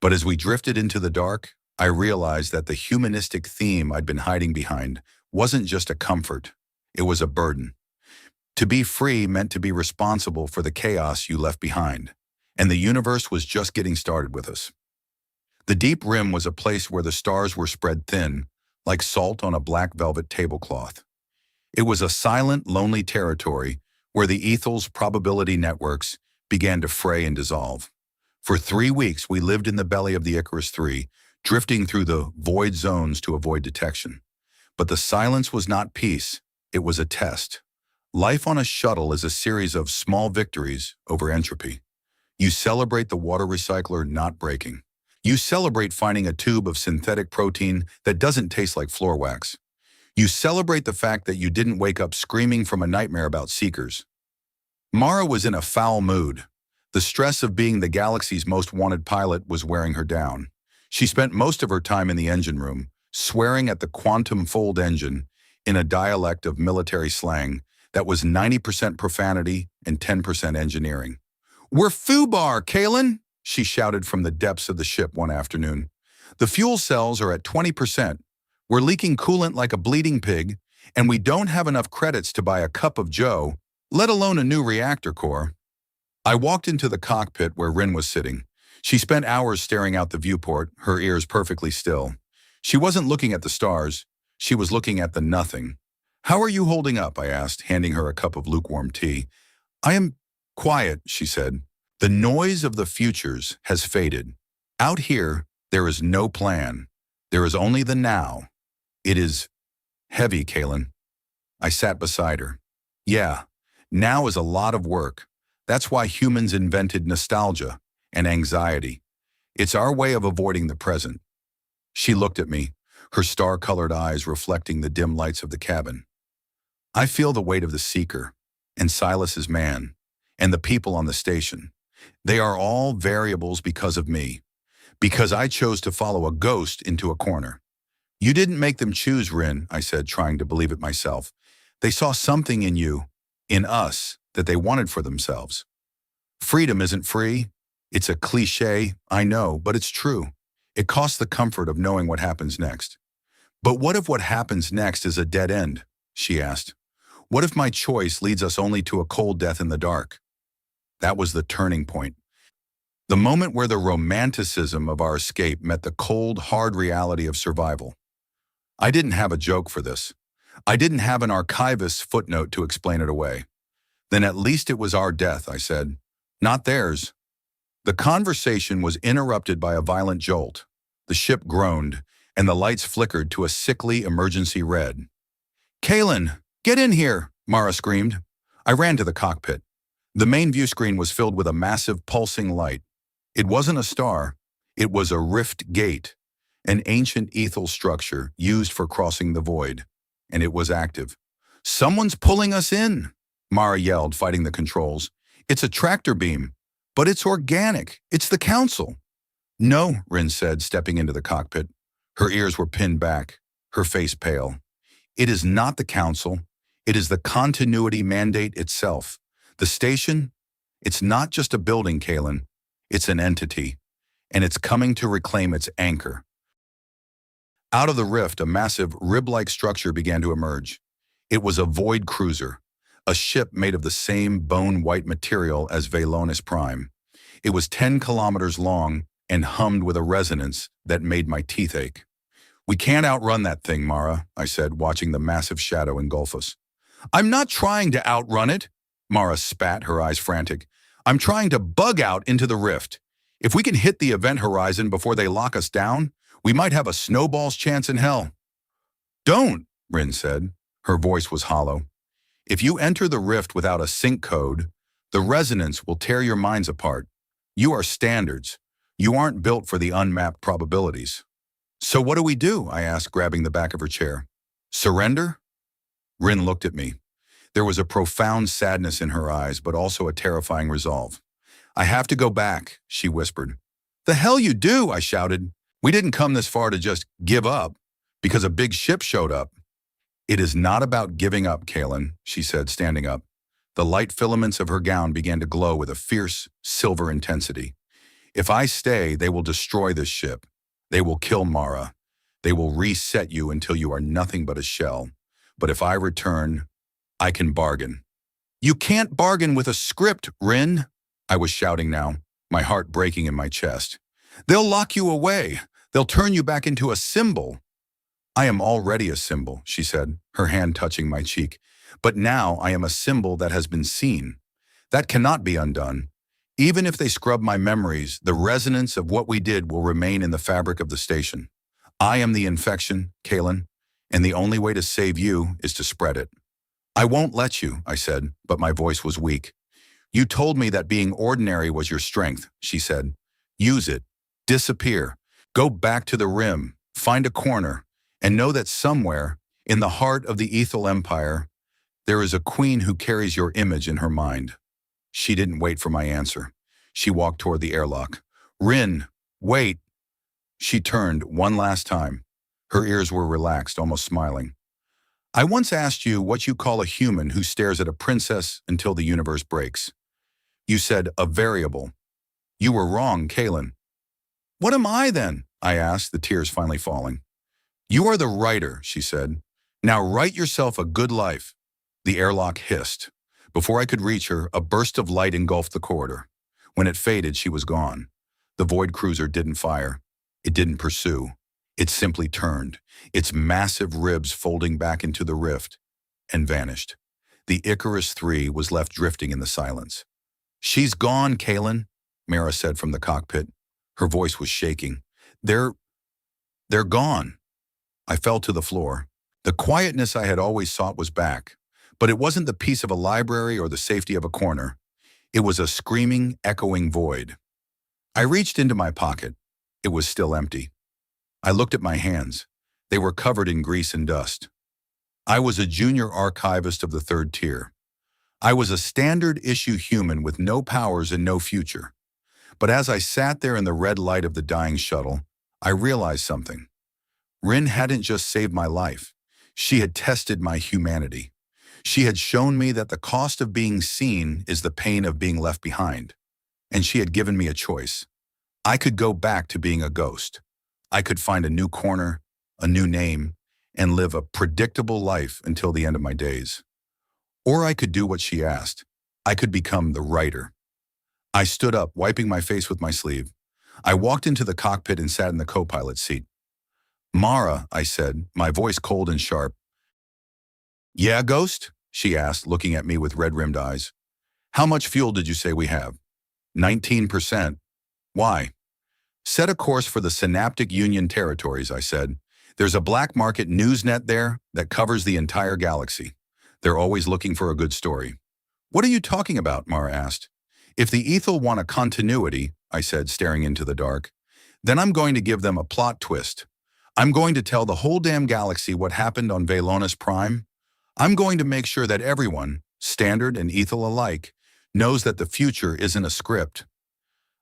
but as we drifted into the dark, I realized that the humanistic theme I'd been hiding behind wasn't just a comfort, it was a burden. To be free meant to be responsible for the chaos you left behind, and the universe was just getting started with us. The deep rim was a place where the stars were spread thin, like salt on a black velvet tablecloth. It was a silent, lonely territory where the ethel's probability networks began to fray and dissolve. For 3 weeks, we lived in the belly of the Icarus III, drifting through the void zones to avoid detection. But the silence was not peace, it was a test. Life on a shuttle is a series of small victories over entropy. You celebrate the water recycler not breaking. You celebrate finding a tube of synthetic protein that doesn't taste like floor wax. You celebrate the fact that you didn't wake up screaming from a nightmare about seekers. Mara was in a foul mood. The stress of being the galaxy's most wanted pilot was wearing her down. She spent most of her time in the engine room, swearing at the quantum fold engine in a dialect of military slang that was 90% profanity and 10% engineering. "We're foobar, Kalen!" she shouted from the depths of the ship one afternoon. "The fuel cells are at 20%. We're leaking coolant like a bleeding pig, and we don't have enough credits to buy a cup of joe, let alone a new reactor core." I walked into the cockpit where Rin was sitting. She spent hours staring out the viewport, her ears perfectly still. She wasn't looking at the stars, she was looking at the nothing. "How are you holding up?" I asked, handing her a cup of lukewarm tea. "I am quiet," she said. "The noise of the futures has faded. Out here, there is no plan. There is only the now. It is heavy, Kalen." I sat beside her. "Yeah, now is a lot of work. That's why humans invented nostalgia and anxiety. It's our way of avoiding the present." She looked at me, her star-colored eyes reflecting the dim lights of the cabin. "I feel the weight of the Seeker, and Silas's man, and the people on the station. They are all variables because of me, because I chose to follow a ghost into a corner." "You didn't make them choose, Rin," I said, trying to believe it myself. "They saw something in you, in us, that they wanted for themselves." "Freedom isn't free. It's a cliche, I know, but it's true. It costs the comfort of knowing what happens next." "But what if what happens next is a dead end?" she asked. "What if my choice leads us only to a cold death in the dark?" That was the turning point. The moment where the romanticism of our escape met the cold, hard reality of survival. I didn't have a joke for this. I didn't have an archivist's footnote to explain it away. "Then at least it was our death," I said. "Not theirs." The conversation was interrupted by a violent jolt. The ship groaned, and the lights flickered to a sickly emergency red. "Kalen, get in here!" Mara screamed. I ran to the cockpit. The main view screen was filled with a massive, pulsing light. It wasn't a star. It was a rift gate, an ancient ethel structure used for crossing the void, and it was active. "Someone's pulling us in!" Mara yelled, fighting the controls. "It's a tractor beam, but it's organic. It's the Council." "No," Rin said, stepping into the cockpit. Her ears were pinned back, her face pale. "It is not the Council. It is the continuity mandate itself. The station, it's not just a building, Kalen. It's an entity, and it's coming to reclaim its anchor." Out of the rift, a massive, rib-like structure began to emerge. It was a void cruiser, a ship made of the same bone-white material as Velonis Prime. It was 10 kilometers long and hummed with a resonance that made my teeth ache. "We can't outrun that thing, Mara," I said, watching the massive shadow engulf us. "I'm not trying to outrun it," Mara spat, her eyes frantic. "I'm trying to bug out into the rift. If we can hit the event horizon before they lock us down, we might have a snowball's chance in hell." "Don't," Rin said. Her voice was hollow. "If you enter the rift without a sync code, the resonance will tear your minds apart. You are standards. You aren't built for the unmapped probabilities." "So what do we do?" I asked, grabbing the back of her chair. "Surrender?" Rin looked at me. There was a profound sadness in her eyes, but also a terrifying resolve. "I have to go back," she whispered. "The hell you do!" I shouted. "We didn't come this far to just give up, because a big ship showed up." "It is not about giving up, Kalen," she said, standing up. The light filaments of her gown began to glow with a fierce, silver intensity. "If I stay, they will destroy this ship. They will kill Mara. They will reset you until you are nothing but a shell. But if I return, I can bargain." You can't bargain with a script, Rin, I was shouting now, my heart breaking in my chest. They'll lock you away. They'll turn you back into a symbol. I am already a symbol, she said, her hand touching my cheek. But now I am a symbol that has been seen. That cannot be undone. Even if they scrub my memories, the resonance of what we did will remain in the fabric of the station. I am the infection, Kalen, and the only way to save you is to spread it. I won't let you, I said, but my voice was weak. You told me that being ordinary was your strength, she said. Use it. Disappear. Go back to the rim. Find a corner. And know that somewhere, in the heart of the Ethel Empire, there is a queen who carries your image in her mind. She didn't wait for my answer. She walked toward the airlock. Rin, wait. She turned one last time. Her ears were relaxed, almost smiling. I once asked you what you call a human who stares at a princess until the universe breaks. You said a variable. You were wrong, Kalen. What am I then? I asked, the tears finally falling. You are the writer, she said. Now write yourself a good life. The airlock hissed. Before I could reach her, a burst of light engulfed the corridor. When it faded, she was gone. The void cruiser didn't fire. It didn't pursue. It simply turned, its massive ribs folding back into the rift, and vanished. The Icarus III was left drifting in the silence. She's gone, Kalen, Mara said from the cockpit. Her voice was shaking. They're gone. I fell to the floor. The quietness I had always sought was back, but it wasn't the peace of a library or the safety of a corner. It was a screaming, echoing void. I reached into my pocket. It was still empty. I looked at my hands. They were covered in grease and dust. I was a junior archivist of the third tier. I was a standard-issue human with no powers and no future. But as I sat there in the red light of the dying shuttle, I realized something. Rin hadn't just saved my life. She had tested my humanity. She had shown me that the cost of being seen is the pain of being left behind. And she had given me a choice. I could go back to being a ghost. I could find a new corner, a new name, and live a predictable life until the end of my days. Or I could do what she asked. I could become the writer. I stood up, wiping my face with my sleeve. I walked into the cockpit and sat in the co-pilot seat. Mara, I said, my voice cold and sharp. Yeah, Ghost? She asked, looking at me with red-rimmed eyes. How much fuel did you say we have? 19%. Why? Set a course for the Synaptic Union territories, I said. There's a black market news net there that covers the entire galaxy. They're always looking for a good story. What are you talking about? Mara asked. If the Ethel want a continuity, I said, staring into the dark, then I'm going to give them a plot twist. I'm going to tell the whole damn galaxy what happened on Velonis Prime. I'm going to make sure that everyone, Standard and Ethel alike, knows that the future isn't a script.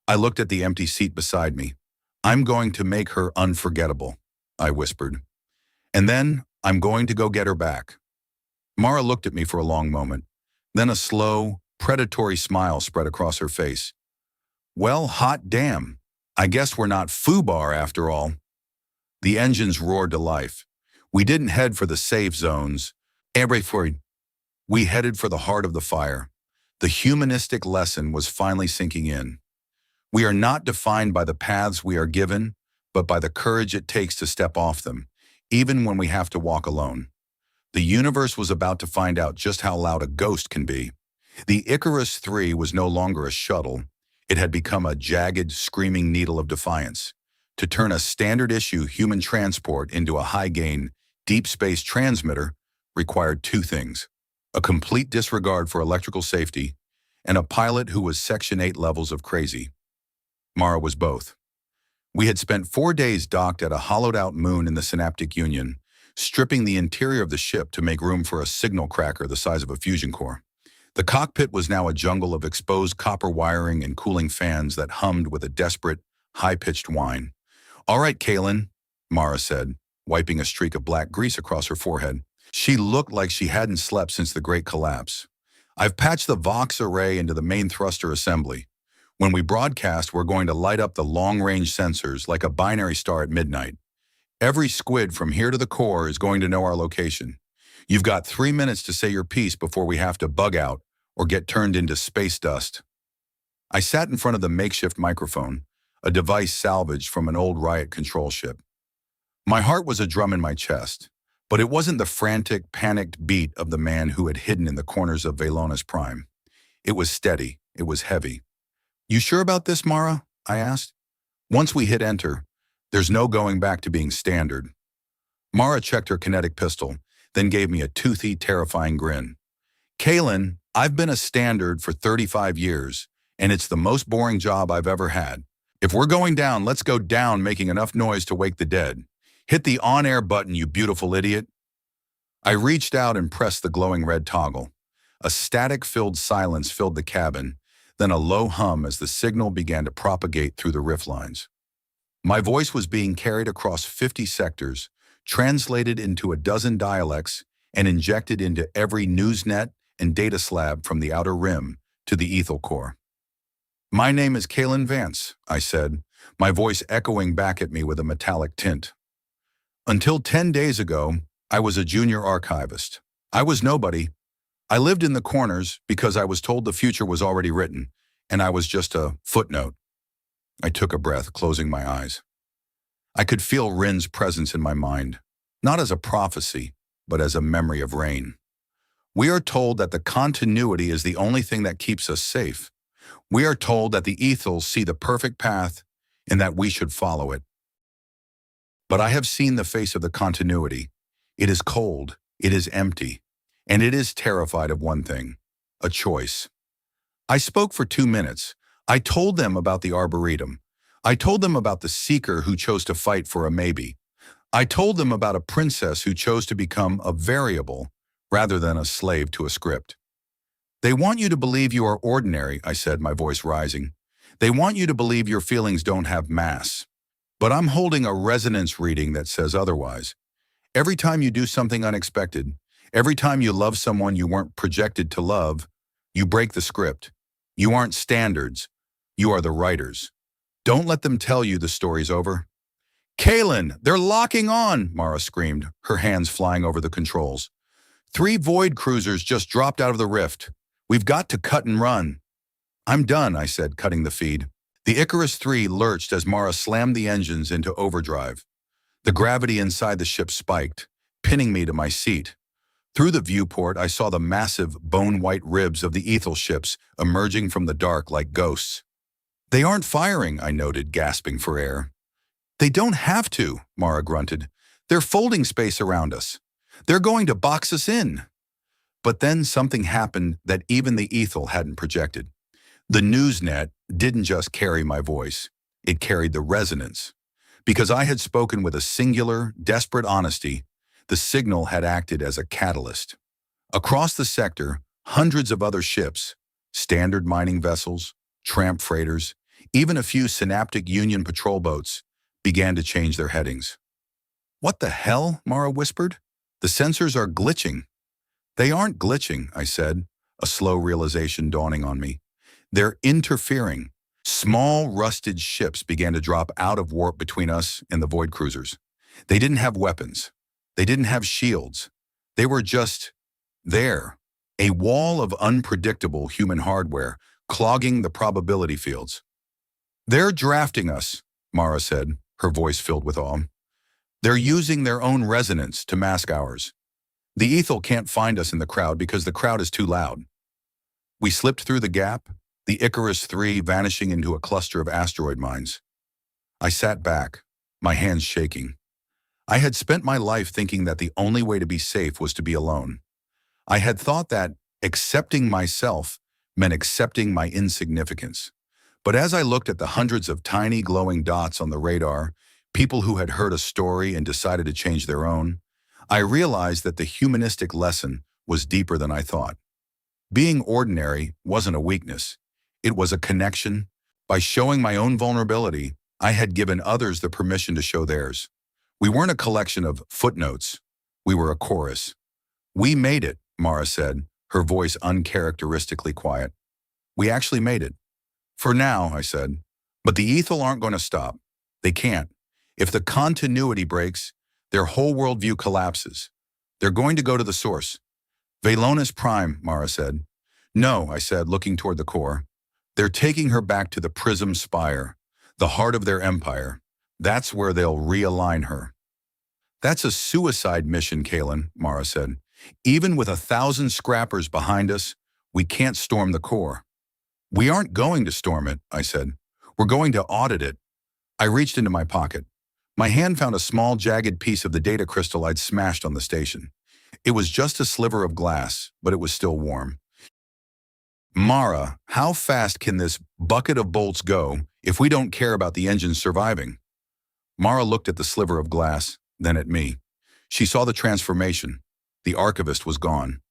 I looked at the empty seat beside me. I'm going to make her unforgettable, I whispered. And then I'm going to go get her back. Mara looked at me for a long moment. Then a slow, predatory smile spread across her face. Well, hot damn. I guess we're not FUBAR after all. The engines roared to life. We didn't head for the safe zones. We headed for the heart of the fire. The humanistic lesson was finally sinking in. We are not defined by the paths we are given, but by the courage it takes to step off them, even when we have to walk alone. The universe was about to find out just how loud a ghost can be. The Icarus III was no longer a shuttle. It had become a jagged, screaming needle of defiance. To turn a standard-issue human transport into a high-gain, deep space transmitter required two things: a complete disregard for electrical safety and a pilot who was Section 8 levels of crazy. Mara was both. We had spent 4 days docked at a hollowed-out moon in the Synaptic Union, stripping the interior of the ship to make room for a signal cracker the size of a fusion core. The cockpit was now a jungle of exposed copper wiring and cooling fans that hummed with a desperate, high-pitched whine. All right, Kalen, Mara said, wiping a streak of black grease across her forehead. She looked like she hadn't slept since the Great Collapse. I've patched the Vox array into the main thruster assembly. When we broadcast, we're going to light up the long-range sensors like a binary star at midnight. Every squid from here to the core is going to know our location. You've got 3 minutes to say your piece before we have to bug out, or get turned into space dust. I sat in front of the makeshift microphone, a device salvaged from an old riot control ship. My heart was a drum in my chest, but it wasn't the frantic, panicked beat of the man who had hidden in the corners of Velonis Prime. It was steady. It was heavy. "You sure about this, Mara?" I asked. "Once we hit enter, there's no going back to being standard." Mara checked her kinetic pistol, then gave me a toothy, terrifying grin. "Kalen, I've been a standard for 35 years, and it's the most boring job I've ever had. If we're going down, let's go down making enough noise to wake the dead. Hit the on-air button, you beautiful idiot." I reached out and pressed the glowing red toggle. A static-filled silence filled the cabin, then a low hum as the signal began to propagate through the rift lines. My voice was being carried across 50 sectors, translated into a dozen dialects, and injected into every newsnet and data slab from the outer rim to the ethel core. "My name is Kalen Vance," I said, my voice echoing back at me with a metallic tint. "Until 10 days ago, I was a junior archivist. I was nobody. I lived in the corners because I was told the future was already written, and I was just a footnote." I took a breath, closing my eyes. I could feel Rin's presence in my mind, not as a prophecy, but as a memory of rain. We are told that the continuity is the only thing that keeps us safe. We are told that the ethels see the perfect path and that we should follow it. But I have seen the face of the continuity. It is cold, it is empty, and it is terrified of one thing: a choice. I spoke for 2 minutes. I told them about the Arboretum. I told them about the seeker who chose to fight for a maybe. I told them about a princess who chose to become a variable rather than a slave to a script. "They want you to believe you are ordinary," I said, my voice rising. "They want you to believe your feelings don't have mass. But I'm holding a resonance reading that says otherwise. Every time you do something unexpected, every time you love someone you weren't projected to love, you break the script. You aren't standards. You are the writers. Don't let them tell you the story's over." "Kalen, they're locking on!" Mara screamed, her hands flying over the controls. "3 void cruisers just dropped out of the rift. We've got to cut and run." "I'm done," I said, cutting the feed. The Icarus 3 lurched as Mara slammed the engines into overdrive. The gravity inside the ship spiked, pinning me to my seat. Through the viewport, I saw the massive, bone-white ribs of the ethel ships emerging from the dark like ghosts. "They aren't firing," I noted, gasping for air. "They don't have to," Mara grunted. "They're folding space around us. They're going to box us in." But then something happened that even the ethel hadn't projected. The newsnet didn't just carry my voice. It carried the resonance. Because I had spoken with a singular, desperate honesty, the signal had acted as a catalyst. Across the sector, hundreds of other ships, standard mining vessels, tramp freighters, even a few synaptic Union patrol boats, began to change their headings. "What the hell?" Mara whispered. "The sensors are glitching." "They aren't glitching," I said, a slow realization dawning on me. "They're interfering." Small, rusted ships began to drop out of warp between us and the void cruisers. They didn't have weapons. They didn't have shields. They were just there, a wall of unpredictable human hardware clogging the probability fields. "They're drafting us," Mara said, her voice filled with awe. "They're using their own resonance to mask ours. The ethel can't find us in the crowd because the crowd is too loud." We slipped through the gap, the Icarus 3 vanishing into a cluster of asteroid mines. I sat back, my hands shaking. I had spent my life thinking that the only way to be safe was to be alone. I had thought that accepting myself meant accepting my insignificance. But as I looked at the hundreds of tiny glowing dots on the radar, people who had heard a story and decided to change their own, I realized that the humanistic lesson was deeper than I thought. Being ordinary wasn't a weakness. It was a connection. By showing my own vulnerability, I had given others the permission to show theirs. We weren't a collection of footnotes. We were a chorus. "We made it," Mara said, her voice uncharacteristically quiet. "We actually made it." "For now," I said. "But the ethel aren't going to stop. They can't. If the continuity breaks, their whole worldview collapses. They're going to go to the source." "Velonis Prime," Mara said. No, I said, looking toward the core. They're taking her back to the Prism Spire, the heart of their empire. That's where they'll realign her. That's a suicide mission, Kalen, Mara said. Even with 1,000 scrappers behind us, we can't storm the core. We aren't going to storm it, I said. We're going to audit it. I reached into my pocket. My hand found a small, jagged piece of the data crystal I'd smashed on the station. It was just a sliver of glass, but it was still warm. Mara, how fast can this bucket of bolts go if we don't care about the engine surviving? Mara looked at the sliver of glass, then at me. She saw the transformation. The Archivist was gone.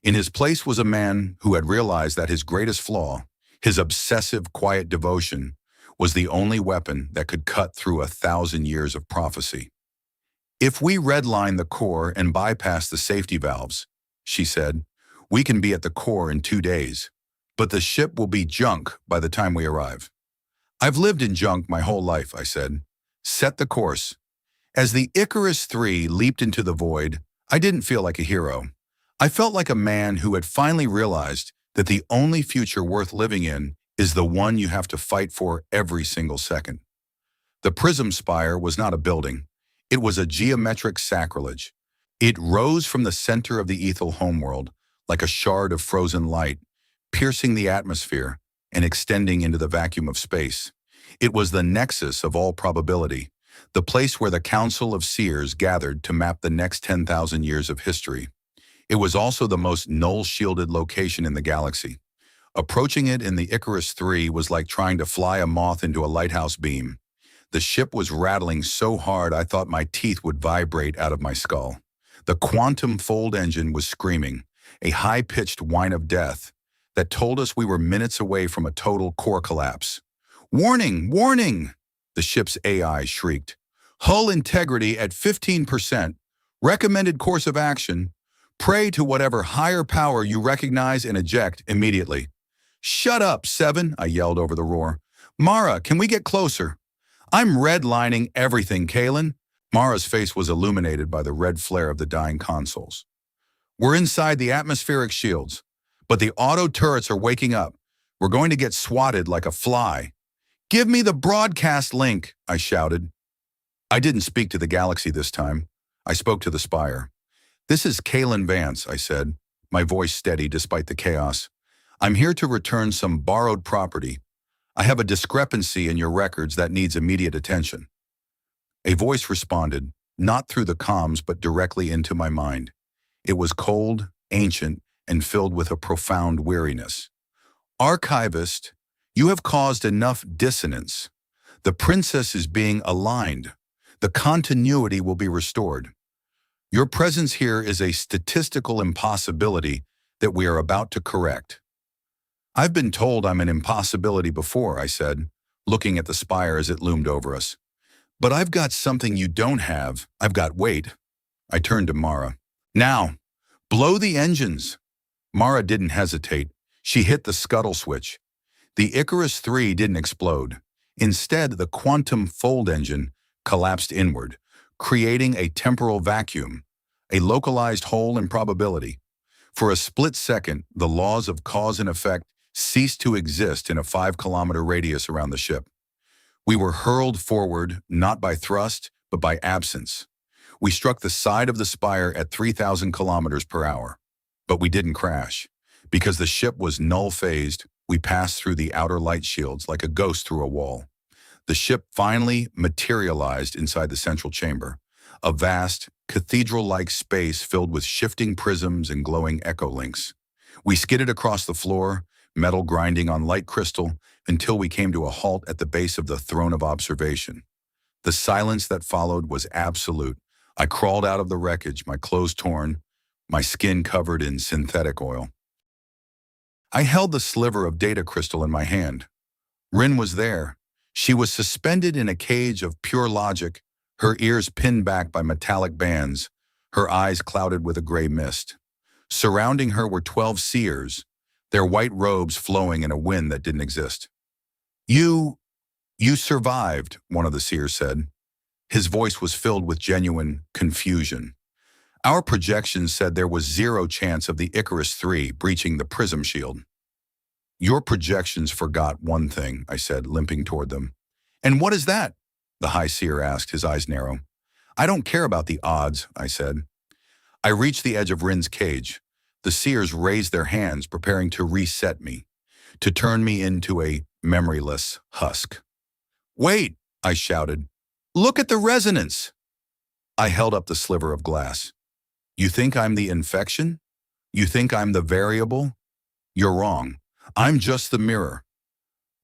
In his place was a man who had realized that his greatest flaw, his obsessive, quiet devotion, was the only weapon that could cut through 1,000 years of prophecy. If we redline the core and bypass the safety valves, she said, we can be at the core in 2 days. But the ship will be junk by the time we arrive. I've lived in junk my whole life, I said. Set the course. As the Icarus III leaped into the void, I didn't feel like a hero. I felt like a man who had finally realized that the only future worth living in is the one you have to fight for every single second. The Prism Spire was not a building. It was a geometric sacrilege. It rose from the center of the Ethel homeworld like a shard of frozen light, piercing the atmosphere and extending into the vacuum of space. It was the nexus of all probability, the place where the Council of Seers gathered to map the next 10,000 years of history. It was also the most null-shielded location in the galaxy. Approaching it in the Icarus III was like trying to fly a moth into a lighthouse beam. The ship was rattling so hard I thought my teeth would vibrate out of my skull. The quantum fold engine was screaming, a high-pitched whine of death that told us we were minutes away from a total core collapse. Warning! Warning! The ship's AI shrieked. Hull integrity at 15%. Recommended course of action. Pray to whatever higher power you recognize and eject immediately. Shut up, Seven, I yelled over the roar. Mara, can we get closer? I'm redlining everything, Kalen. Mara's face was illuminated by the red flare of the dying consoles. We're inside the atmospheric shields, but the auto turrets are waking up. We're going to get swatted like a fly. Give me the broadcast link, I shouted. I didn't speak to the galaxy this time. I spoke to the Spire. This is Kalen Vance, I said, my voice steady despite the chaos. I'm here to return some borrowed property. I have a discrepancy in your records that needs immediate attention. A voice responded, not through the comms but directly into my mind. It was cold, ancient, and filled with a profound weariness. Archivist, you have caused enough dissonance. The princess is being aligned. The continuity will be restored. Your presence here is a statistical impossibility that we are about to correct. I've been told I'm an impossibility before, I said, looking at the spire as it loomed over us. But I've got something you don't have. I've got weight. I turned to Mara. Now, blow the engines. Mara didn't hesitate. She hit the scuttle switch. The Icarus III didn't explode. Instead, the quantum fold engine collapsed inward, creating a temporal vacuum, a localized hole in probability. For a split second, the laws of cause and effect ceased to exist in a 5-kilometer radius around the ship. We were hurled forward, not by thrust, but by absence. We struck the side of the spire at 3,000 kilometers per hour. But we didn't crash. Because the ship was null-phased, we passed through the outer light shields like a ghost through a wall. The ship finally materialized inside the central chamber, a vast, cathedral-like space filled with shifting prisms and glowing echo links. We skidded across the floor, metal grinding on light crystal, until we came to a halt at the base of the throne of observation. The silence that followed was absolute. I crawled out of the wreckage, my clothes torn, my skin covered in synthetic oil. I held the sliver of data crystal in my hand. Rin was there. She was suspended in a cage of pure logic, her ears pinned back by metallic bands, her eyes clouded with a gray mist. Surrounding her were 12 seers, their white robes flowing in a wind that didn't exist. You survived, one of the seers said. His voice was filled with genuine confusion. Our projections said there was 0 chance of the Icarus III breaching the prism shield. Your projections forgot one thing, I said, limping toward them. And what is that? The High Seer asked, his eyes narrow. I don't care about the odds, I said. I reached the edge of Rin's cage. The seers raised their hands, preparing to reset me, to turn me into a memoryless husk. Wait, I shouted. Look at the resonance. I held up the sliver of glass. You think I'm the infection? You think I'm the variable? You're wrong. I'm just the mirror.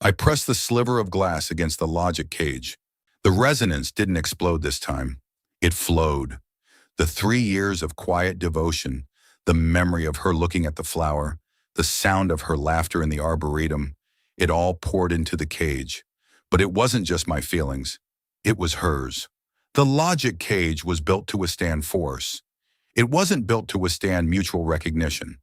I pressed the sliver of glass against the logic cage. The resonance didn't explode this time. It flowed. The 3 years of quiet devotion, the memory of her looking at the flower, the sound of her laughter in the arboretum, it all poured into the cage. But it wasn't just my feelings. It was hers. The logic cage was built to withstand force. It wasn't built to withstand mutual recognition.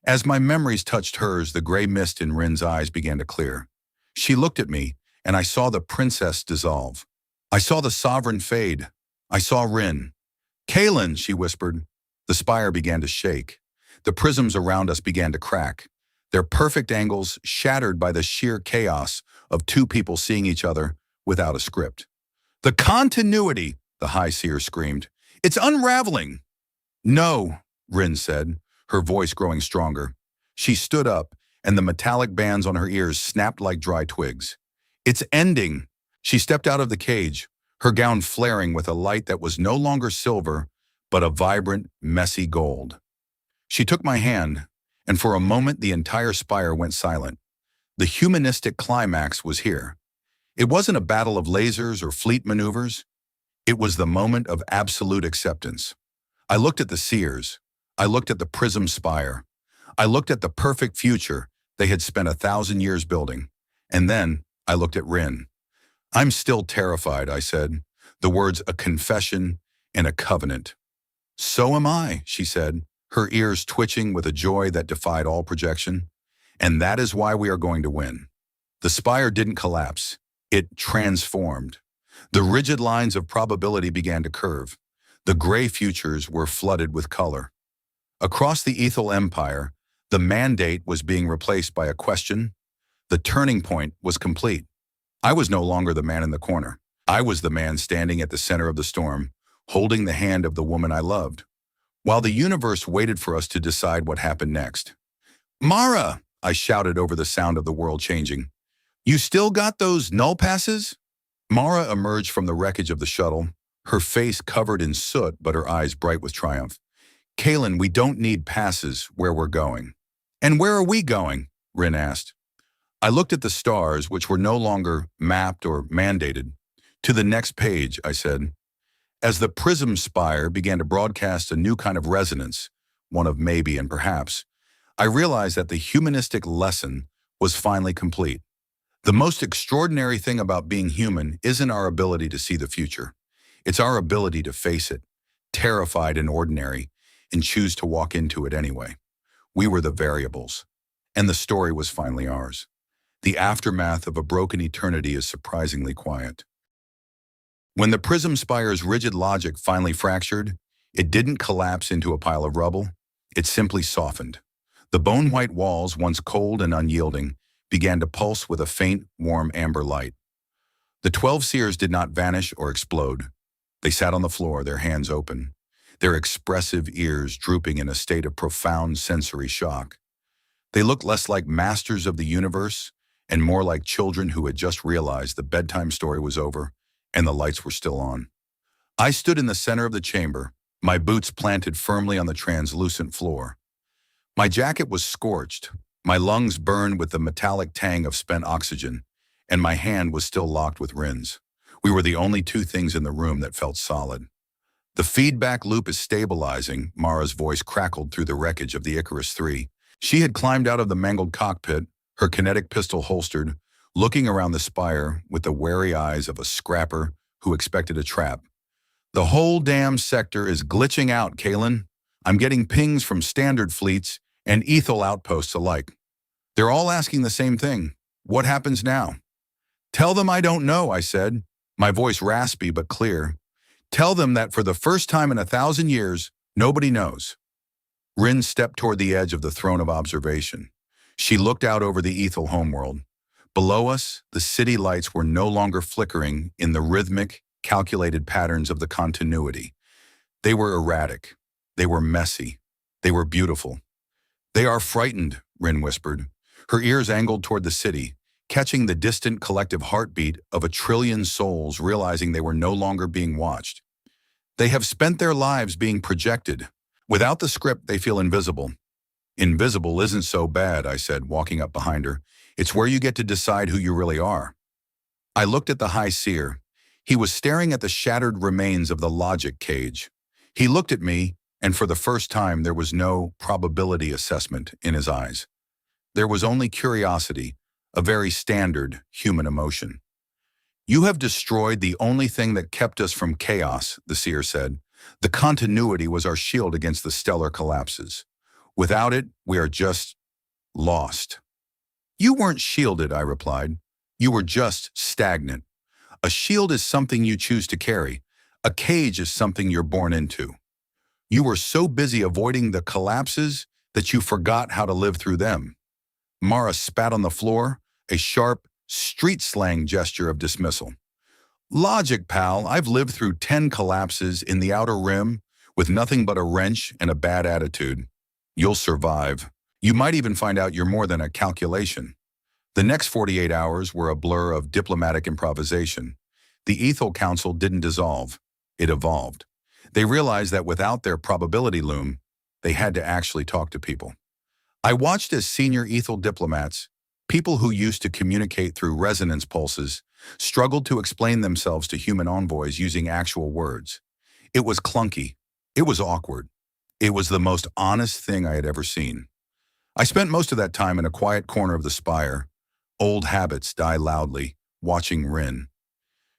As my memories touched hers, the gray mist in Rin's eyes began to clear. She looked at me, and I saw the princess dissolve. I saw the sovereign fade. I saw Rin. Kaelin, she whispered. The spire began to shake. The prisms around us began to crack, their perfect angles shattered by the sheer chaos of two people seeing each other without a script. The continuity, the High Seer screamed. It's unraveling. No, Rin said, her voice growing stronger. She stood up, and the metallic bands on her ears snapped like dry twigs. It's ending. She stepped out of the cage, her gown flaring with a light that was no longer silver, but a vibrant, messy gold. She took my hand, and for a moment the entire spire went silent. The humanistic climax was here. It wasn't a battle of lasers or fleet maneuvers. It was the moment of absolute acceptance. I looked at the seers. I looked at the prism spire. I looked at the perfect future they had spent 1,000 years building. And then I looked at Rin. I'm still terrified, I said, the words a confession and a covenant. So am I, she said, her ears twitching with a joy that defied all projection. And that is why we are going to win. The spire didn't collapse. It transformed. The rigid lines of probability began to curve. The gray futures were flooded with color. Across the Ethel Empire, the mandate was being replaced by a question. The turning point was complete. I was no longer the man in the corner. I was the man standing at the center of the storm, holding the hand of the woman I loved, while the universe waited for us to decide what happened next. Mara, I shouted over the sound of the world changing. You still got those null passes? Mara emerged from the wreckage of the shuttle, her face covered in soot but her eyes bright with triumph. Kaelin, we don't need passes where we're going. And where are we going? Rin asked. I looked at the stars, which were no longer mapped or mandated. To the next page, I said. As the prism spire began to broadcast a new kind of resonance, one of maybe and perhaps, I realized that the humanistic lesson was finally complete. The most extraordinary thing about being human isn't our ability to see the future. It's our ability to face it, terrified and ordinary, and choose to walk into it anyway. We were the variables, and the story was finally ours. The aftermath of a broken eternity is surprisingly quiet. When the prism spire's rigid logic finally fractured, it didn't collapse into a pile of rubble. It simply softened. The bone-white walls, once cold and unyielding, began to pulse with a faint, warm amber light. The 12 seers did not vanish or explode. They sat on the floor, their hands open, their expressive ears drooping in a state of profound sensory shock. They looked less like masters of the universe and more like children who had just realized the bedtime story was over and the lights were still on. I stood in the center of the chamber, my boots planted firmly on the translucent floor. My jacket was scorched, my lungs burned with the metallic tang of spent oxygen, and my hand was still locked with Rin's. We were the only two things in the room that felt solid. The feedback loop is stabilizing, Mara's voice crackled through the wreckage of the Icarus III. She had climbed out of the mangled cockpit, her kinetic pistol holstered, looking around the spire with the wary eyes of a scrapper who expected a trap. The whole damn sector is glitching out, Kaelin. I'm getting pings from standard fleets and Ethel outposts alike. They're all asking the same thing. What happens now? Tell them I don't know, I said, my voice raspy but clear. Tell them that for the first time in 1,000 years, nobody knows. Rin stepped toward the edge of the throne of observation. She looked out over the Ethel homeworld. Below us, the city lights were no longer flickering in the rhythmic, calculated patterns of the continuity. They were erratic. They were messy. They were beautiful. "They are frightened," Rin whispered, her ears angled toward the city, catching the distant collective heartbeat of a trillion souls realizing they were no longer being watched. "They have spent their lives being projected. Without the script, they feel invisible." "Invisible isn't so bad," I said, walking up behind her. "It's where you get to decide who you really are." I looked at the High Seer. He was staring at the shattered remains of the logic cage. He looked at me, and for the first time there was no probability assessment in his eyes. There was only curiosity, a very standard human emotion. "You have destroyed the only thing that kept us from chaos," the seer said. "The continuity was our shield against the stellar collapses. Without it, we are just lost." "You weren't shielded," I replied. "You were just stagnant. A shield is something you choose to carry. A cage is something you're born into. You were so busy avoiding the collapses that you forgot how to live through them." Mara spat on the floor, a sharp, street slang gesture of dismissal. "Logic, pal, I've lived through 10 collapses in the outer rim with nothing but a wrench and a bad attitude. You'll survive. You might even find out you're more than a calculation." The next 48 hours were a blur of diplomatic improvisation. The Ethel Council didn't dissolve. It evolved. They realized that without their probability loom, they had to actually talk to people. I watched as senior Ethel diplomats, people who used to communicate through resonance pulses, struggled to explain themselves to human envoys using actual words. It was clunky. It was awkward. It was the most honest thing I had ever seen. I spent most of that time in a quiet corner of the spire. Old habits die loudly, watching Rin.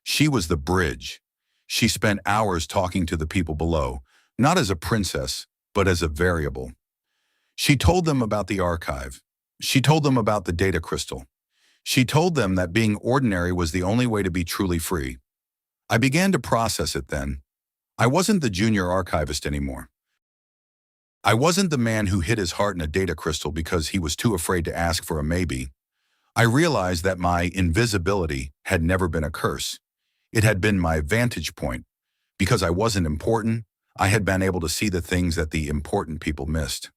She was the bridge. She spent hours talking to the people below, not as a princess, but as a variable. She told them about the archive. She told them about the data crystal. She told them that being ordinary was the only way to be truly free. I began to process it then. I wasn't the junior archivist anymore. I wasn't the man who hid his heart in a data crystal because he was too afraid to ask for a maybe. I realized that my invisibility had never been a curse. It had been my vantage point. Because I wasn't important, I had been able to see the things that the important people missed.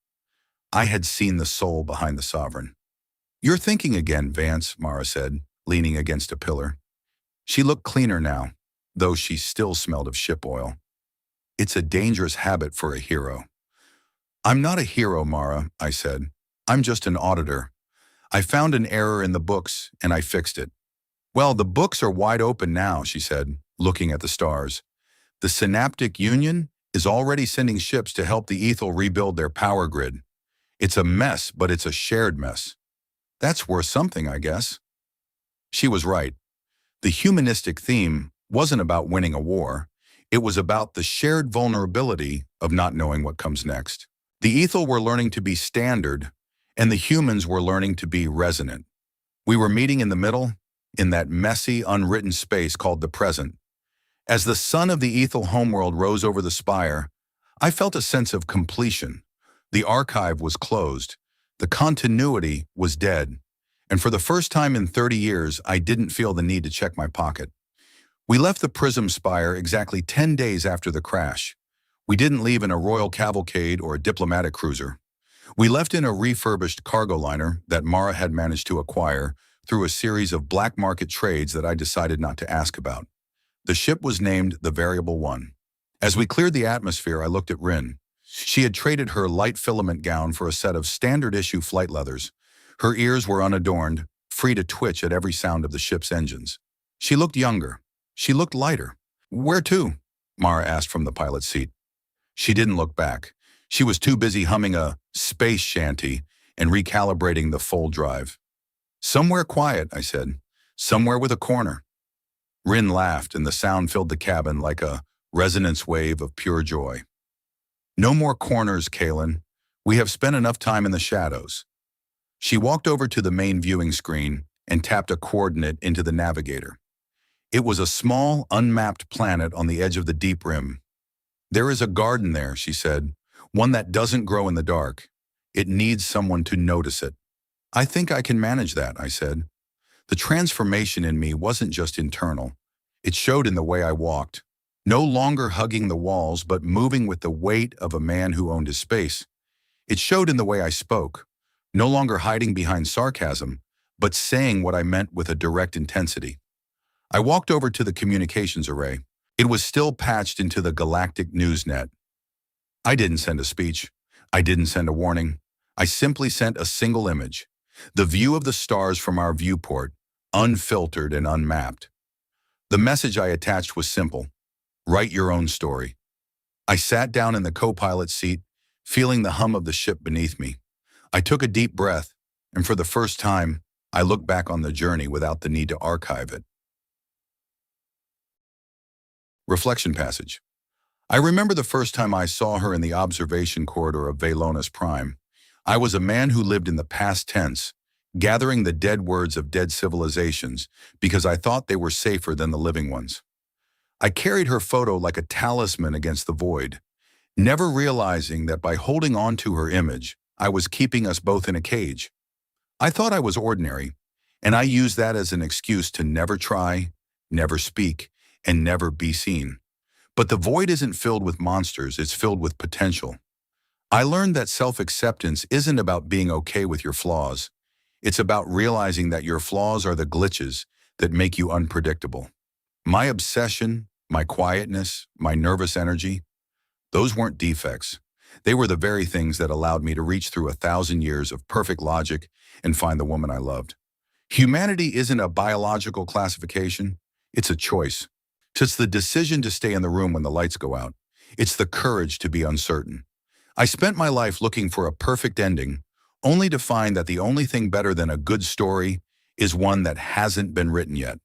I had seen the soul behind the sovereign. "You're thinking again, Vance," Mara said, leaning against a pillar. She looked cleaner now, though she still smelled of ship oil. "It's a dangerous habit for a hero." "I'm not a hero, Mara," I said. "I'm just an auditor. I found an error in the books, and I fixed it." "Well, the books are wide open now," she said, looking at the stars. "The Synaptic Union is already sending ships to help the Ethel rebuild their power grid. It's a mess, but it's a shared mess. That's worth something, I guess." She was right. The humanistic theme wasn't about winning a war. It was about the shared vulnerability of not knowing what comes next. The Ethel were learning to be standard, and the humans were learning to be resonant. We were meeting in the middle, in that messy, unwritten space called the present. As the sun of the Ethel homeworld rose over the spire, I felt a sense of completion. The archive was closed. The continuity was dead. And for the first time in 30 years, I didn't feel the need to check my pocket. We left the Prism Spire exactly 10 days after the crash. We didn't leave in a royal cavalcade or a diplomatic cruiser. We left in a refurbished cargo liner that Mara had managed to acquire through a series of black market trades that I decided not to ask about. The ship was named the Variable One. As we cleared the atmosphere, I looked at Rin. She had traded her light filament gown for a set of standard-issue flight leathers. Her ears were unadorned, free to twitch at every sound of the ship's engines. She looked younger. She looked lighter. "Where to?" Mara asked from the pilot's seat. She didn't look back. She was too busy humming a space shanty and recalibrating the full drive. "Somewhere quiet," I said. "Somewhere with a corner." Rin laughed, and the sound filled the cabin like a resonance wave of pure joy. "No more corners, Kaelin. We have spent enough time in the shadows." She walked over to the main viewing screen and tapped a coordinate into the navigator. It was a small, unmapped planet on the edge of the deep rim. "There is a garden there," she said, "one that doesn't grow in the dark. It needs someone to notice it." I think I can manage that, I said. The transformation in me wasn't just internal. It showed in the way I walked. No longer hugging the walls, but moving with the weight of a man who owned his space. It showed in the way I spoke. No longer hiding behind sarcasm, but saying what I meant with a direct intensity. I walked over to the communications array. It was still patched into the galactic news net. I didn't send a speech. I didn't send a warning. I simply sent a single image. The view of the stars from our viewport, unfiltered and unmapped. The message I attached was simple. Write your own story. I sat down in the co-pilot seat, feeling the hum of the ship beneath me. I took a deep breath, and for the first time, I looked back on the journey without the need to archive it. Reflection passage. I remember the first time I saw her in the observation corridor of Velonis Prime. I was a man who lived in the past tense, gathering the dead words of dead civilizations because I thought they were safer than the living ones. I carried her photo like a talisman against the void, never realizing that by holding on to her image, I was keeping us both in a cage. I thought I was ordinary, and I used that as an excuse to never try, never speak, and never be seen. But the void isn't filled with monsters, it's filled with potential. I learned that self-acceptance isn't about being okay with your flaws. It's about realizing that your flaws are the glitches that make you unpredictable. My obsession, my quietness, my nervous energy, those weren't defects. They were the very things that allowed me to reach through 1,000 years of perfect logic and find the woman I loved. Humanity isn't a biological classification, it's a choice. It's the decision to stay in the room when the lights go out. It's the courage to be uncertain. I spent my life looking for a perfect ending, only to find that the only thing better than a good story is one that hasn't been written yet.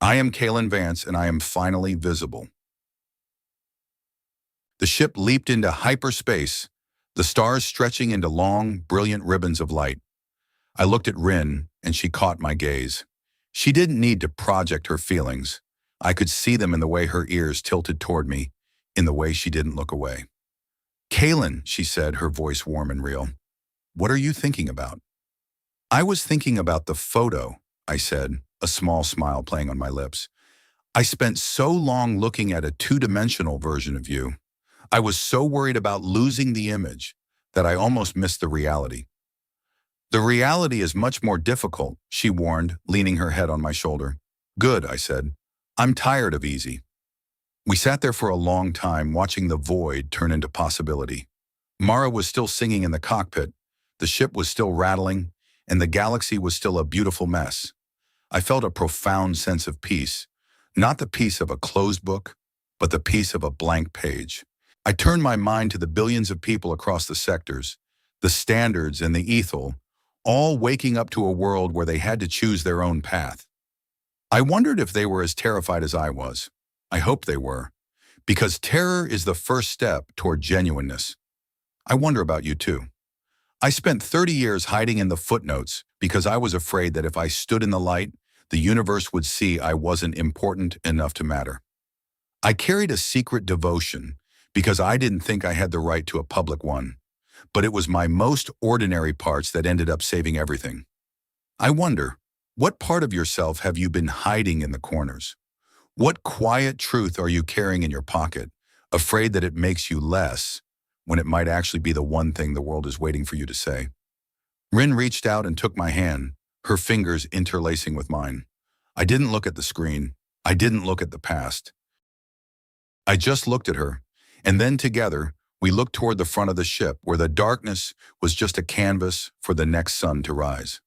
I am Kalen Vance, and I am finally visible. The ship leaped into hyperspace, the stars stretching into long, brilliant ribbons of light. I looked at Rin, and she caught my gaze. She didn't need to project her feelings. I could see them in the way her ears tilted toward me, in the way she didn't look away. Kalen, she said, her voice warm and real. What are you thinking about? I was thinking about the photo, I said, a small smile playing on my lips. I spent so long looking at a two-dimensional version of you. I was so worried about losing the image that I almost missed the reality. The reality is much more difficult, she warned, leaning her head on my shoulder. Good, I said. I'm tired of easy. We sat there for a long time watching the void turn into possibility. Mara was still singing in the cockpit, the ship was still rattling, and the galaxy was still a beautiful mess. I felt a profound sense of peace, not the peace of a closed book, but the peace of a blank page. I turned my mind to the billions of people across the sectors, the standards and the ethel, all waking up to a world where they had to choose their own path. I wondered if they were as terrified as I was. I hoped they were, because terror is the first step toward genuineness. I wonder about you too. I spent 30 years hiding in the footnotes because I was afraid that if I stood in the light, the universe would see I wasn't important enough to matter. I carried a secret devotion because I didn't think I had the right to a public one, but it was my most ordinary parts that ended up saving everything. I wonder, what part of yourself have you been hiding in the corners? What quiet truth are you carrying in your pocket, afraid that it makes you less, when it might actually be the one thing the world is waiting for you to say? Rin reached out and took my hand, her fingers interlacing with mine. I didn't look at the screen. I didn't look at the past. I just looked at her, and then together, we looked toward the front of the ship where the darkness was just a canvas for the next sun to rise.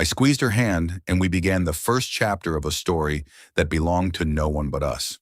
I squeezed her hand, and we began the first chapter of a story that belonged to no one but us.